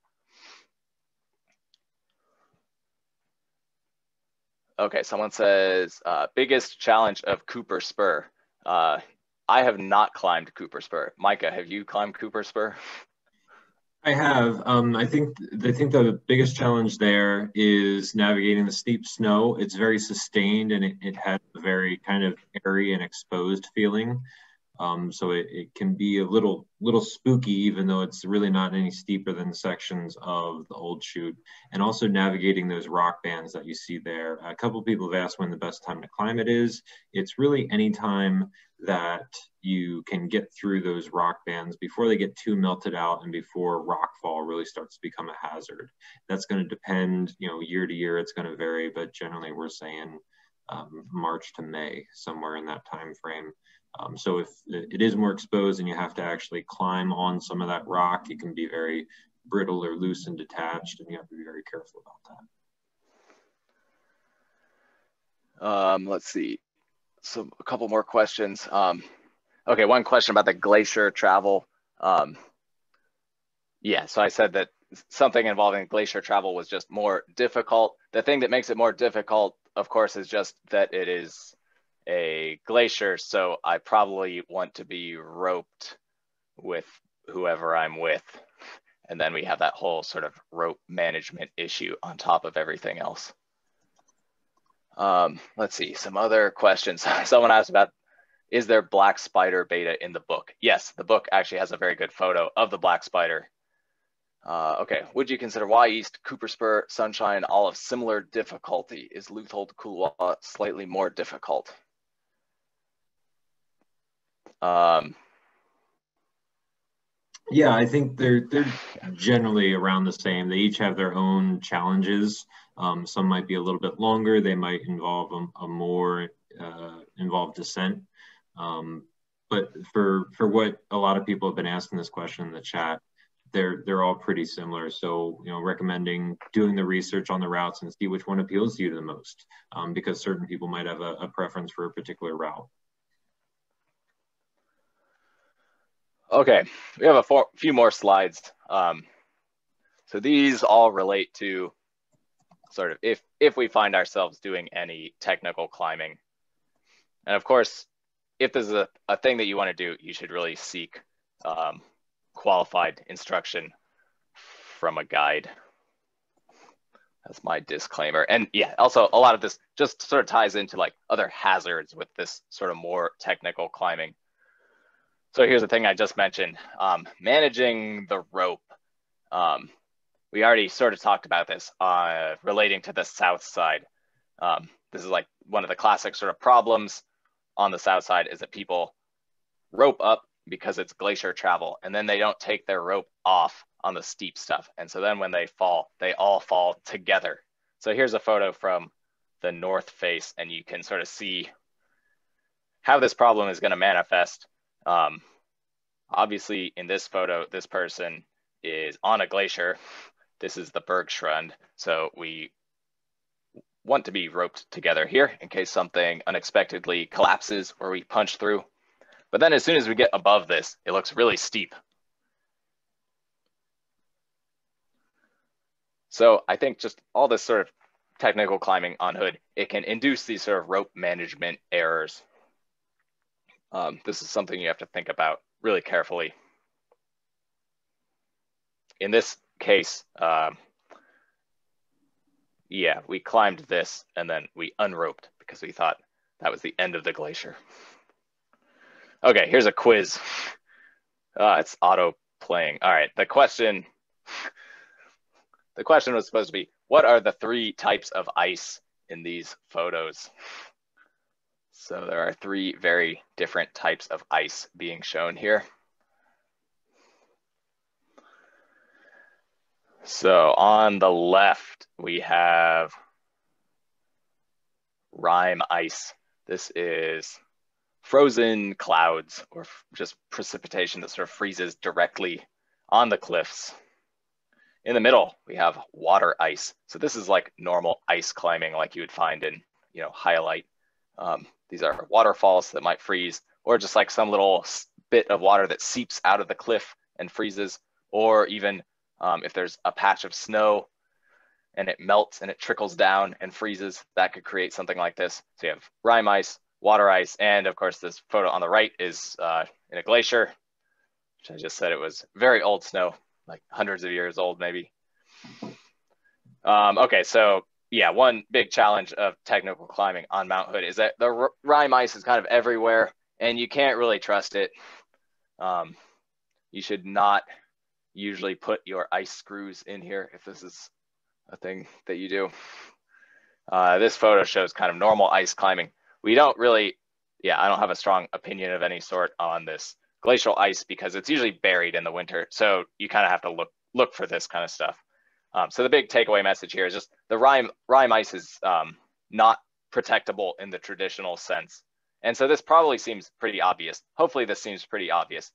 Okay, someone says, biggest challenge of Cooper Spur. I have not climbed Cooper Spur. Micah, have you climbed Cooper Spur? I have. I think the biggest challenge there is navigating the steep snow. It's very sustained and it has a very kind of airy and exposed feeling. So it can be a little spooky, even though it's really not any steeper than sections of the old chute. And also navigating those rock bands that you see there. A couple of people have asked when the best time to climb it is. It's really any time that you can get through those rock bands before they get too melted out and before rockfall really starts to become a hazard. That's going to depend, year to year, it's going to vary, but generally we're saying March to May, somewhere in that time frame. So if it is more exposed and you have to actually climb on some of that rock, it can be very brittle or loose and detached, and you have to be very careful about that. Let's see. So a couple more questions. Okay, one question about the glacier travel. Yeah, so I said that something involving glacier travel was just more difficult. The thing that makes it more difficult, of course, is just that it is a glacier, so I probably want to be roped with whoever I'm with. And then we have that whole sort of rope management issue on top of everything else. Let's see, some other questions. Someone asked about Is there black spider beta in the book? Yes, the book actually has a very good photo of the black spider. Okay, would you consider Y East, Cooper Spur, Sunshine, all of similar difficulty? Is Luthold, Kulwa slightly more difficult? Yeah, I think they're generally around the same. They each have their own challenges. Some might be a little bit longer. They might involve a more involved descent. But for what a lot of people have been asking this question in the chat, they're all pretty similar. So, recommending doing the research on the routes and see which one appeals to you the most, because certain people might have a preference for a particular route. Okay, we have a few more slides. So these all relate to sort of if we find ourselves doing any technical climbing. And of course, if there's a thing that you want to do, you should really seek qualified instruction from a guide. That's my disclaimer. And yeah, also a lot of this just sort of ties into like other hazards with this sort of more technical climbing. So here's the thing I just mentioned, managing the rope. We already sort of talked about this relating to the south side. This is like one of the classic sort of problems on the south side is that people rope up because it's glacier travel, and then they don't take their rope off on the steep stuff. And so then when they fall, they all fall together. So here's a photo from the north face, and you can sort of see how this problem is going to manifest. Obviously in this photo, this person is on a glacier. This is the Bergschrund. So we want to be roped together here in case something unexpectedly collapses or we punch through. But then as soon as we get above this, it looks really steep. So I think just all this sort of technical climbing on Hood, it can induce these sort of rope management errors. This is something you have to think about really carefully. In this case, yeah, we climbed this and then we unroped because we thought that was the end of the glacier. Okay, here's a quiz. It's auto playing. All right, the question was supposed to be, what are the 3 types of ice in these photos? So there are 3 very different types of ice being shown here. So on the left, we have rime ice. This is frozen clouds or just precipitation that sort of freezes directly on the cliffs. In the middle, we have water ice. So this is like normal ice climbing like you would find in, Highlight. These are waterfalls that might freeze, or just like some little bit of water that seeps out of the cliff and freezes, or even if there's a patch of snow and it melts and it trickles down and freezes, that could create something like this. So you have rime ice, water ice, and of course this photo on the right is in a glacier, which I just said it was very old snow, like hundreds of years old maybe. Okay, so yeah, one big challenge of technical climbing on Mount Hood is that the rime ice is kind of everywhere and you can't really trust it. You should not usually put your ice screws in here if this is a thing that you do. This photo shows kind of normal ice climbing. We don't really, I don't have a strong opinion of any sort on this glacial ice because it's usually buried in the winter. So you kind of have to look for this kind of stuff. So the big takeaway message here is just the rime ice is not protectable in the traditional sense. And so this probably seems pretty obvious. Hopefully this seems pretty obvious.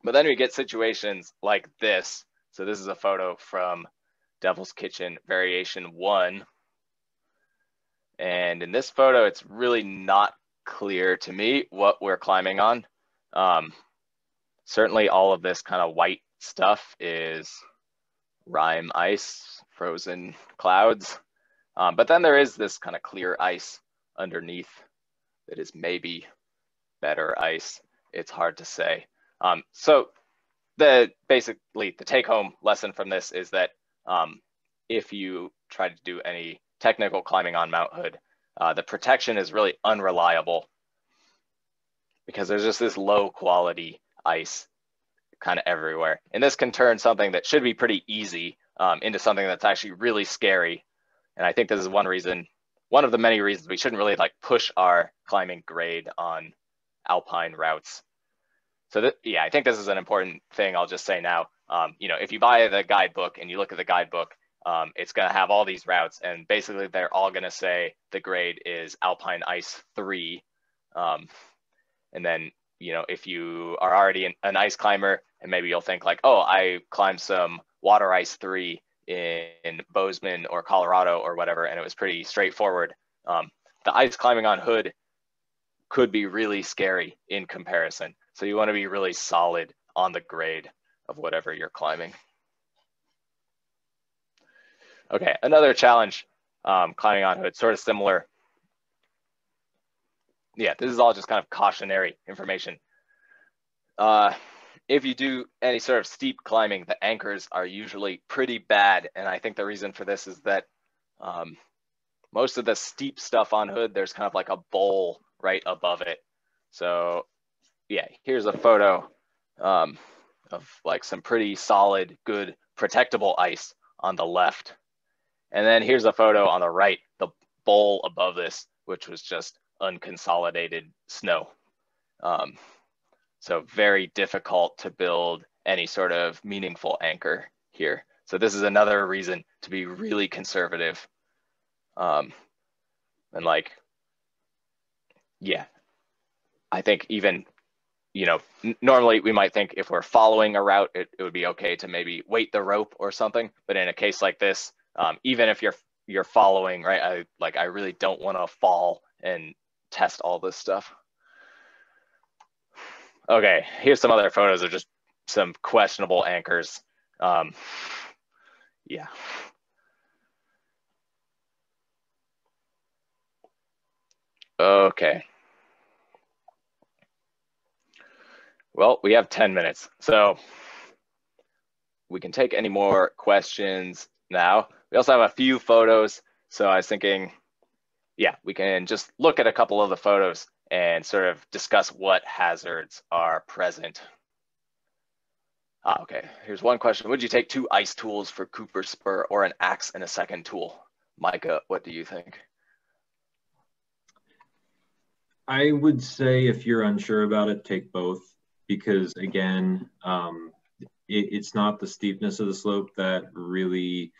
But then we get situations like this. So this is a photo from Devil's Kitchen Variation 1. And in this photo, it's really not clear to me what we're climbing on. Certainly all of this kind of white stuff is rime ice, frozen clouds. But then there is this kind of clear ice underneath that is maybe better ice. It's hard to say. So basically the take home lesson from this is that if you try to do any technical climbing on Mount Hood, the protection is really unreliable. because there's just this low quality ice kind of everywhere. And this can turn something that should be pretty easy into something that's actually really scary. And I think this is one of the many reasons we shouldn't really like push our climbing grade on alpine routes. So yeah, I think this is an important thing. I'll just say now, you know, if you buy the guidebook and you look at the guidebook, it's going to have all these routes, and basically they're all going to say the grade is Alpine Ice 3. And then, you know, if you are already an ice climber, and maybe you'll think like, oh, I climbed some Water Ice 3 in Bozeman or Colorado or whatever, and it was pretty straightforward. The ice climbing on Hood could be really scary in comparison. So you want to be really solid on the grade of whatever you're climbing. Okay, another challenge climbing on Hood, sort of similar. Yeah, this is all just kind of cautionary information. If you do any sort of steep climbing, the anchors are usually pretty bad. And I think the reason for this is that most of the steep stuff on Hood, there's kind of like a bowl right above it. So yeah, here's a photo of like some pretty solid, good, protectable ice on the left. And then here's a photo on the right, the bowl above this, which was just unconsolidated snow. So very difficult to build any sort of meaningful anchor here. So this is another reason to be really conservative. And like, yeah, I think even, you know, normally we might think if we're following a route, it would be okay to maybe weight the rope or something. But in a case like this, even if you're following, right, I really don't want to fall and test all this stuff. Okay, here's some other photos of just some questionable anchors. Yeah. Okay. Well, we have 10 minutes, so we can take any more questions now. We also have a few photos, so I was thinking, yeah, we can just look at a couple of the photos and sort of discuss what hazards are present. Okay, here's one question. Would you take 2 ice tools for Cooper Spur or an axe and a second tool? Micah, what do you think? I would say if you're unsure about it, take both, because again, it's not the steepness of the slope that really,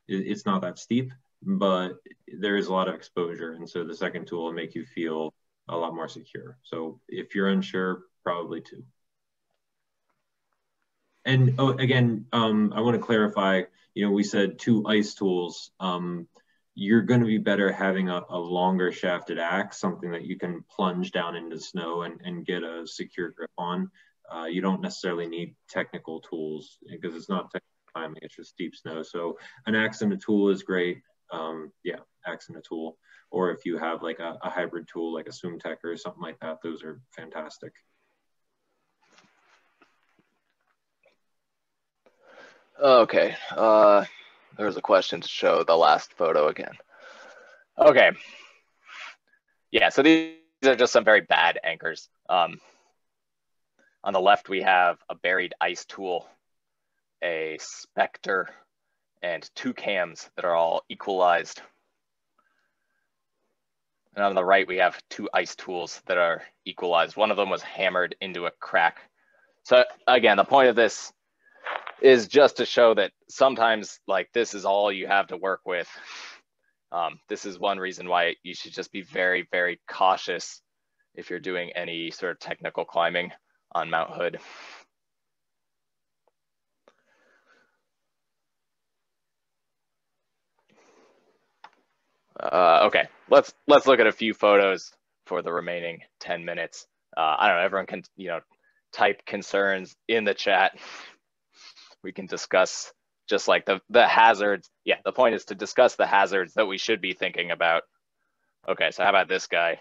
it's not that steep, but there is a lot of exposure. And so the second tool will make you feel a lot more secure. So if you're unsure, probably 2. And again, I want to clarify, you know, we said 2 ice tools. You're going to be better having a longer shafted axe, something that you can plunge down into the snow and get a secure grip on. You don't necessarily need technical tools because it's not technical climbing, it's just steep snow. So an axe and a tool is great. Yeah, axe and a tool. Or if you have like a hybrid tool, like a SwimTech or something like that, those are fantastic. Okay, there's a question to show the last photo again. Okay, yeah, so these are just some very bad anchors. On the left, we have a buried ice tool, a Spectre, and 2 cams that are all equalized. And on the right, we have 2 ice tools that are equalized. One of them was hammered into a crack. So again, the point of this is just to show that sometimes like this is all you have to work with. This is one reason why you should just be very, very cautious if you're doing any sort of technical climbing on Mount Hood. Okay, let's look at a few photos for the remaining 10 minutes. I don't know, everyone can, you know, type concerns in the chat. We can discuss just like the hazards. Yeah, the point is to discuss the hazards that we should be thinking about. Okay, so how about this guy?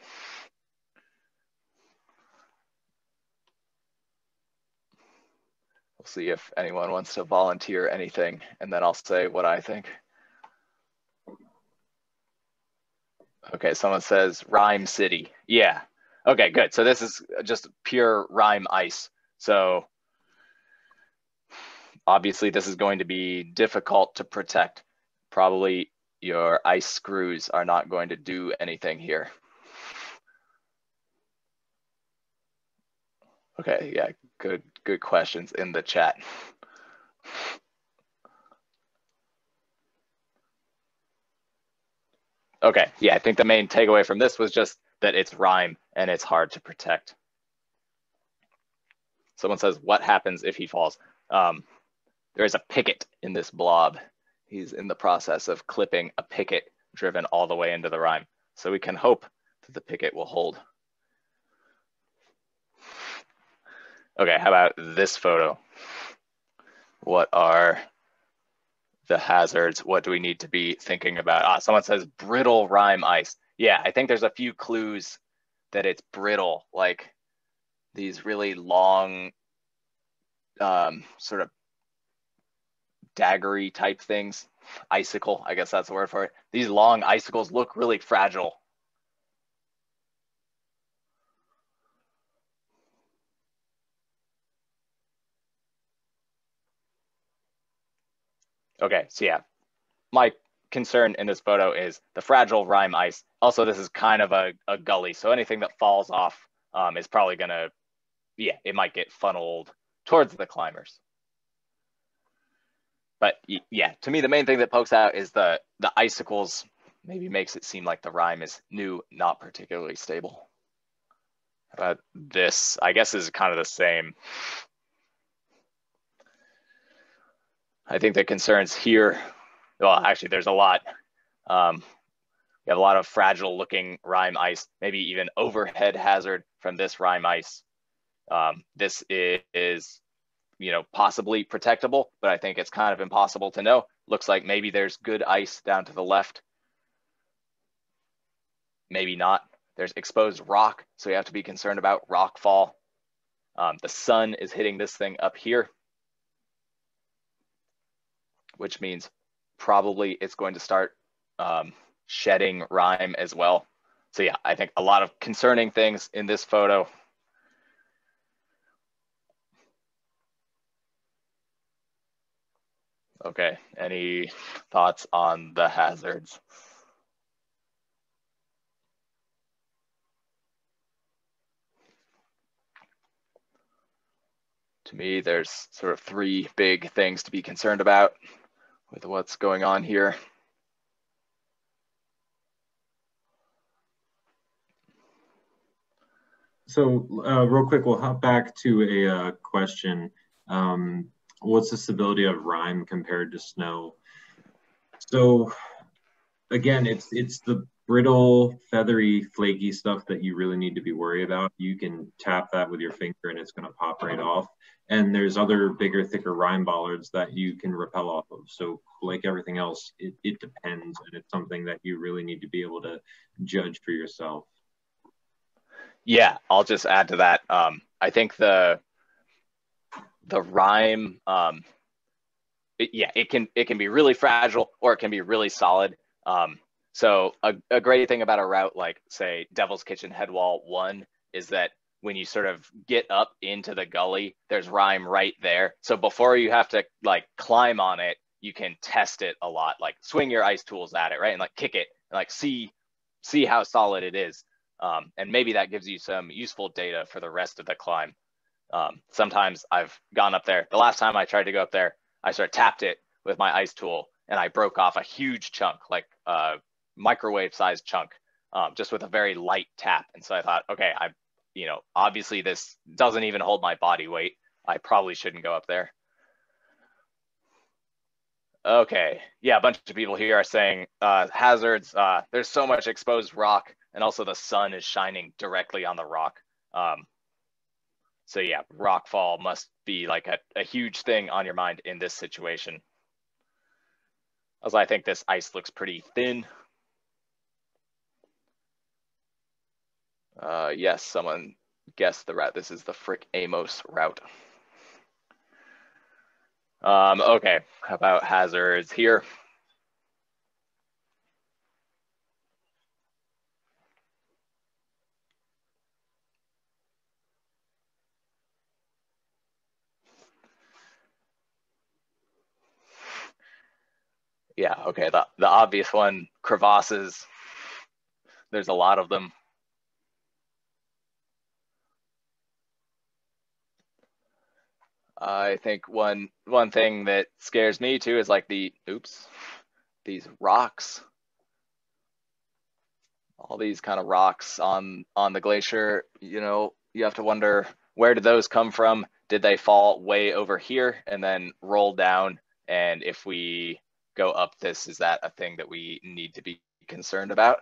We'll see if anyone wants to volunteer anything, and then I'll say what I think. Okay, someone says Rhyme City. Yeah, Okay, good. So this is just pure rime ice. So obviously this is going to be difficult to protect. Probably your ice screws are not going to do anything here. Okay, yeah, good questions in the chat. Okay, yeah, I think the main takeaway from this was just that it's rime and it's hard to protect. Someone says, what happens if he falls? There is a picket in this blob. He's in the process of clipping a picket driven all the way into the rime. So we can hope that the picket will hold. Okay, how about this photo? What are the hazards? What do we need to be thinking about? Someone says brittle rime ice. Yeah, I think there's a few clues that it's brittle, like these really long sort of daggery type things. Icicle, I guess that's the word for it. These long icicles look really fragile. Okay, so yeah, my concern in this photo is the fragile rime ice. Also, this is kind of a gully, so anything that falls off is probably gonna, yeah, it might get funneled towards the climbers. But yeah, to me, the main thing that pokes out is the icicles. Maybe makes it seem like the rime is new, not particularly stable. But this, I guess, is kind of the same. I think the concerns here, well, actually, there's a lot. We have a lot of fragile looking rime ice, maybe even overhead hazard from this rime ice. This is, you know, possibly protectable, but I think it's kind of impossible to know. Looks like maybe there's good ice down to the left. Maybe not. There's exposed rock, so you have to be concerned about rock fall. The sun is hitting this thing up here, which means probably it's going to start shedding rime as well. So yeah, I think a lot of concerning things in this photo. Okay, any thoughts on the hazards? To me, there's sort of three big things to be concerned about with what's going on here. So real quick, we'll hop back to a question. What's the stability of rime compared to snow? So again, it's the brittle, feathery, flaky stuff that you really need to be worried about. You can tap that with your finger and it's going to pop right off. And there's other bigger, thicker rime bollards that you can rappel off of. So like everything else, it depends. And it's something that you really need to be able to judge for yourself. Yeah, I'll just add to that. I think the rime, it can be really fragile or it can be really solid. So a great thing about a route like, say, Devil's Kitchen Headwall 1 is that when you sort of get up into the gully, there's rime right there. So before you have to like climb on it, you can test it a lot, like swing your ice tools at it, right? And like kick it and like see how solid it is. And maybe that gives you some useful data for the rest of the climb. Sometimes I've gone up there. The last time I tried to go up there, I sort of tapped it with my ice tool and I broke off a huge chunk, like a microwave sized chunk, just with a very light tap. And so I thought, okay, obviously this doesn't even hold my body weight. I probably shouldn't go up there. Okay, yeah, a bunch of people here are saying hazards. There's so much exposed rock, and also the sun is shining directly on the rock. So yeah, rock fall must be like a huge thing on your mind in this situation. Also, I think this ice looks pretty thin. Yes, someone guessed the route. This is the Frick Amos route. Okay, how about hazards here? Yeah, okay, the obvious one, crevasses. There's a lot of them. I think one thing that scares me too is like these rocks. All these kind of rocks on the glacier, you know, you have to wonder, where did those come from? Did they fall way over here and then roll down? And if we go up this, is that a thing that we need to be concerned about?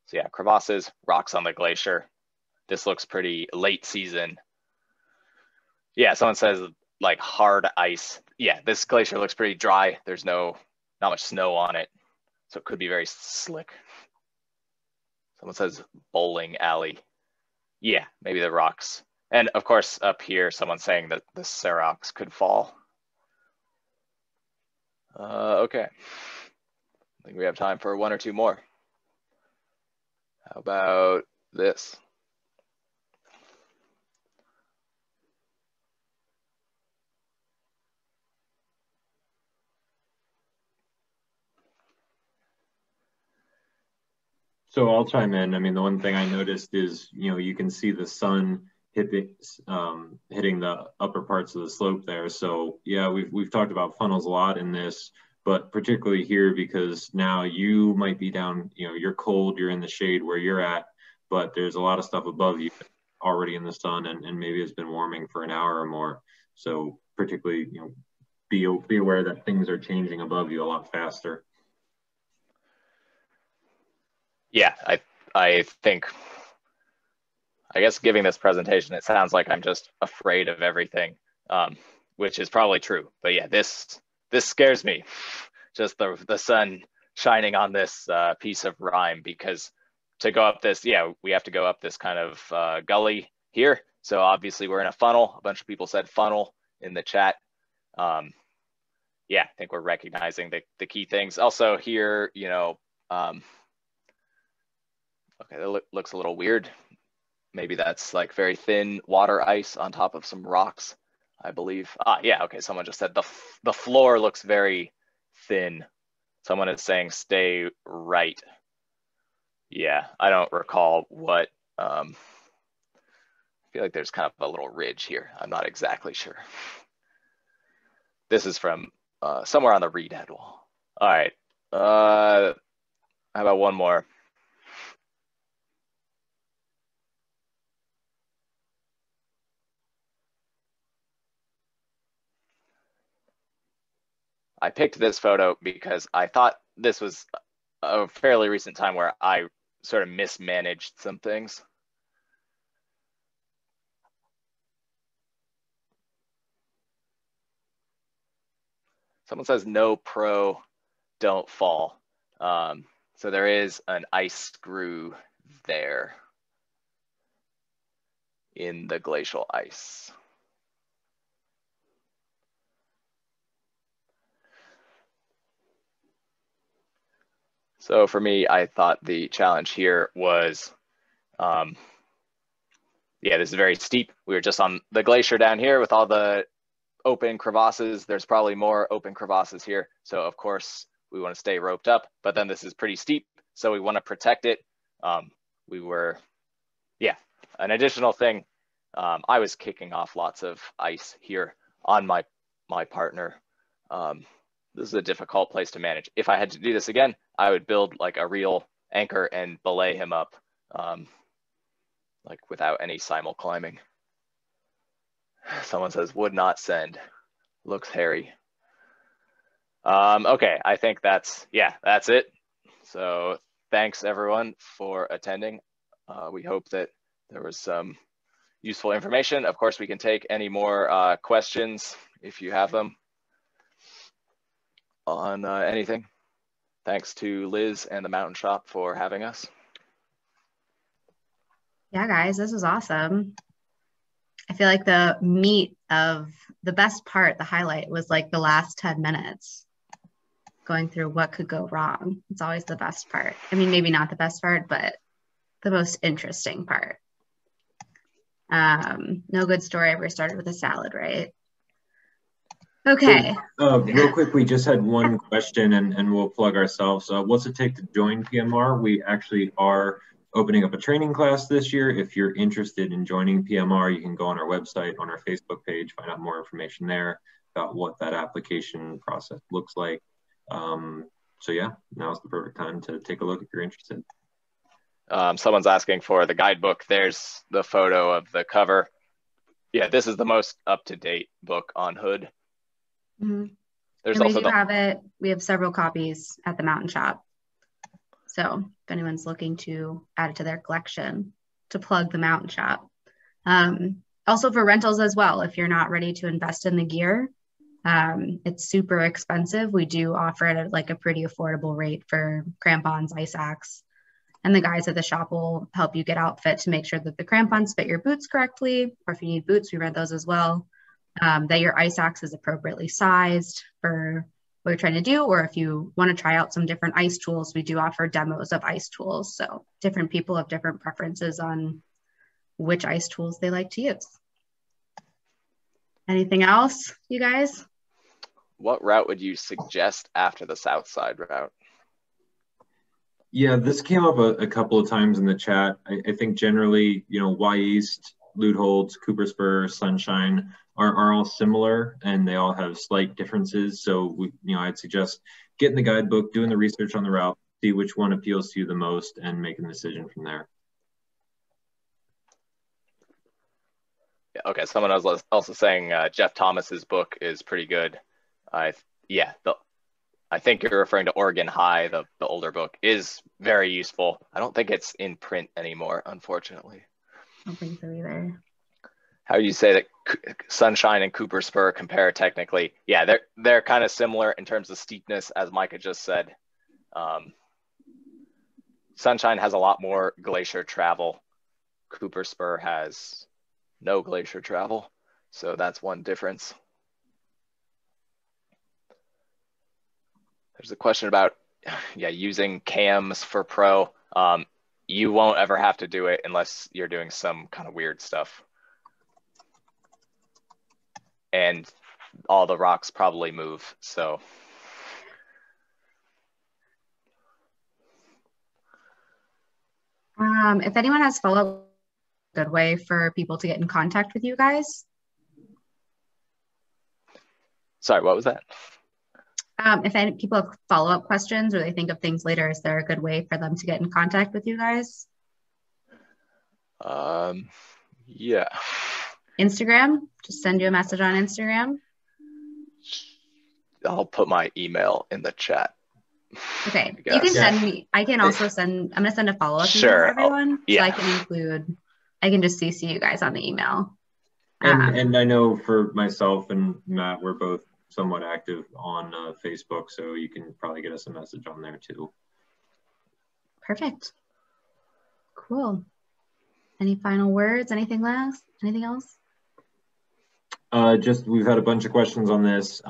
So yeah, crevasses, rocks on the glacier. This looks pretty late season. Yeah, someone says like hard ice. Yeah, this glacier looks pretty dry. There's not much snow on it. So it could be very slick. Someone says bowling alley. Yeah, maybe the rocks. And of course, up here, someone's saying that the Serox could fall. Okay. I think we have time for one or two more. How about this? So I'll chime in. I mean, the one thing I noticed is, you know, you can see the sun hitting the upper parts of the slope there. So yeah, we've talked about funnels a lot in this, but particularly here because now you might be down, you know, you're cold, you're in the shade where you're at, but there's a lot of stuff above you already in the sun and maybe it's been warming for an hour or more. So particularly, you know, be aware that things are changing above you a lot faster. Yeah, I think, I guess giving this presentation, it sounds like I'm just afraid of everything, which is probably true. But yeah, this scares me, just the sun shining on this piece of rime, because to go up this, yeah, we have to go up this kind of gully here. So obviously we're in a funnel. A bunch of people said funnel in the chat. Yeah, I think we're recognizing the key things. Also here, you know, okay, that looks a little weird. Maybe that's like very thin water ice on top of some rocks, I believe. Yeah, okay, someone just said the floor looks very thin. Someone is saying stay right. Yeah, I don't recall what, I feel like there's kind of a little ridge here. I'm not exactly sure. This is from somewhere on the reed head wall. All right, how about one more? I picked this photo because I thought this was a fairly recent time where I sort of mismanaged some things. Someone says no pro, don't fall. So there is an ice screw there in the glacial ice. So for me, I thought the challenge here was, yeah, this is very steep. We were just on the glacier down here with all the open crevasses. There's probably more open crevasses here. So of course we want to stay roped up, but then this is pretty steep. So we want to protect it. Yeah, an additional thing. I was kicking off lots of ice here on my partner. This is a difficult place to manage. If I had to do this again, I would build like a real anchor and belay him up, like without any simul climbing. Someone says would not send. Looks hairy. Okay, I think that's it. So thanks everyone for attending. We hope that there was some useful information. Of course, we can take any more questions if you have them on anything. Thanks to Liz and the Mountain Shop for having us. Yeah, guys, this was awesome. I feel like the meat of the best part, the highlight, was like the last 10 minutes going through what could go wrong. It's always the best part. I mean, maybe not the best part, but the most interesting part. No good story ever started with a salad, right? Okay. Real quick, we just had one question and we'll plug ourselves. What's it take to join PMR? We actually are opening up a training class this year. If you're interested in joining PMR, you can go on our website, on our Facebook page, find out more information there about what that application process looks like. So yeah, now's the perfect time to take a look if you're interested. Someone's asking for the guidebook. There's the photo of the cover. Yeah, this is the most up-to-date book on hood. Mm-hmm. There's and also we do have it. We have several copies at the Mountain Shop. So if anyone's looking to add it to their collection, to plug the Mountain Shop. Also for rentals as well, if you're not ready to invest in the gear, it's super expensive. We do offer it at like a pretty affordable rate for crampons, ice axe, and the guys at the shop will help you get outfit to make sure that the crampons fit your boots correctly, or if you need boots, we rent those as well. That your ice axe is appropriately sized for what you're trying to do, or if you want to try out some different ice tools, we do offer demos of ice tools. So different people have different preferences on which ice tools they like to use. Anything else, you guys? What route would you suggest after the South Side route? Yeah, this came up a couple of times in the chat. I think generally, Y East, Lutholtz, Cooper Spur, Sunshine are all similar, and they all have slight differences. So I'd suggest getting the guidebook, doing the research on the route, see which one appeals to you the most, and making a decision from there. Yeah, okay, someone was also saying Jeff Thomas's book is pretty good. I think you're referring to Oregon High, the older book, is very useful. I don't think it's in print anymore, unfortunately. I don't think so either. How do you say that Sunshine and Cooper Spur compare technically? Yeah, they're kind of similar in terms of steepness, as Micah just said. Sunshine has a lot more glacier travel. Cooper Spur has no glacier travel, so that's one difference. There's a question about using cams for pro. You won't ever have to do it unless you're doing some kind of weird stuff. And all the rocks probably move, so. If anyone has follow-up, good way for people to get in contact with you guys. Sorry, what was that? If any people have follow-up questions or they think of things later, is there a good way for them to get in contact with you guys? Yeah. Instagram? Just send you a message on Instagram? I'll put my email in the chat. Okay, you can send me. I can also send. I'm gonna send a follow-up email to everyone, so I can include. I can just CC you guys on the email. And I know for myself and Matt, we're both somewhat active on Facebook, so you can probably get us a message on there too. Perfect. Cool. Any final words? Anything last? Anything else? Just we've had a bunch of questions on this.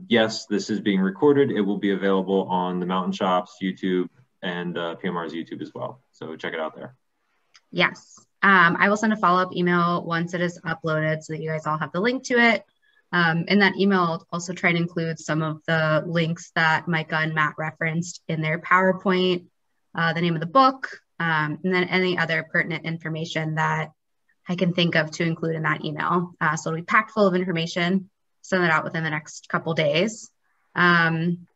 Yes, this is being recorded. It will be available on the Mountain Shop's YouTube and PMR's YouTube as well. So check it out there. Yes. I will send a follow-up email once it is uploaded so that you guys all have the link to it. In that email, I'll also try to include some of the links that Micah and Matt referenced in their PowerPoint, the name of the book, and then any other pertinent information that I can think of to include in that email. So it'll be packed full of information, send it out within the next couple days. And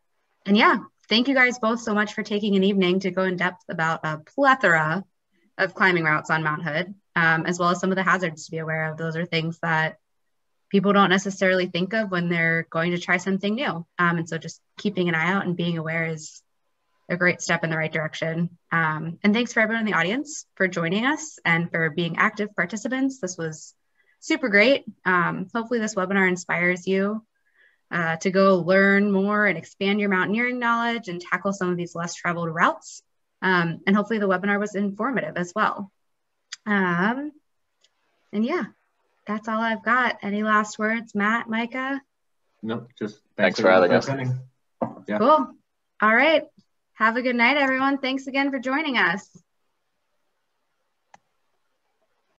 yeah, thank you guys both so much for taking an evening to go in depth about a plethora of climbing routes on Mount Hood, as well as some of the hazards to be aware of. Those are things that people don't necessarily think of when they're going to try something new. And so just keeping an eye out and being aware is a great step in the right direction. And thanks for everyone in the audience for joining us and for being active participants. This was super great. Hopefully this webinar inspires you to go learn more and expand your mountaineering knowledge and tackle some of these less traveled routes. And hopefully the webinar was informative as well. And yeah, that's all I've got. Any last words, Matt, Micah? No, just thanks for having us. Yeah. Cool. All right. Have a good night, everyone. Thanks again for joining us.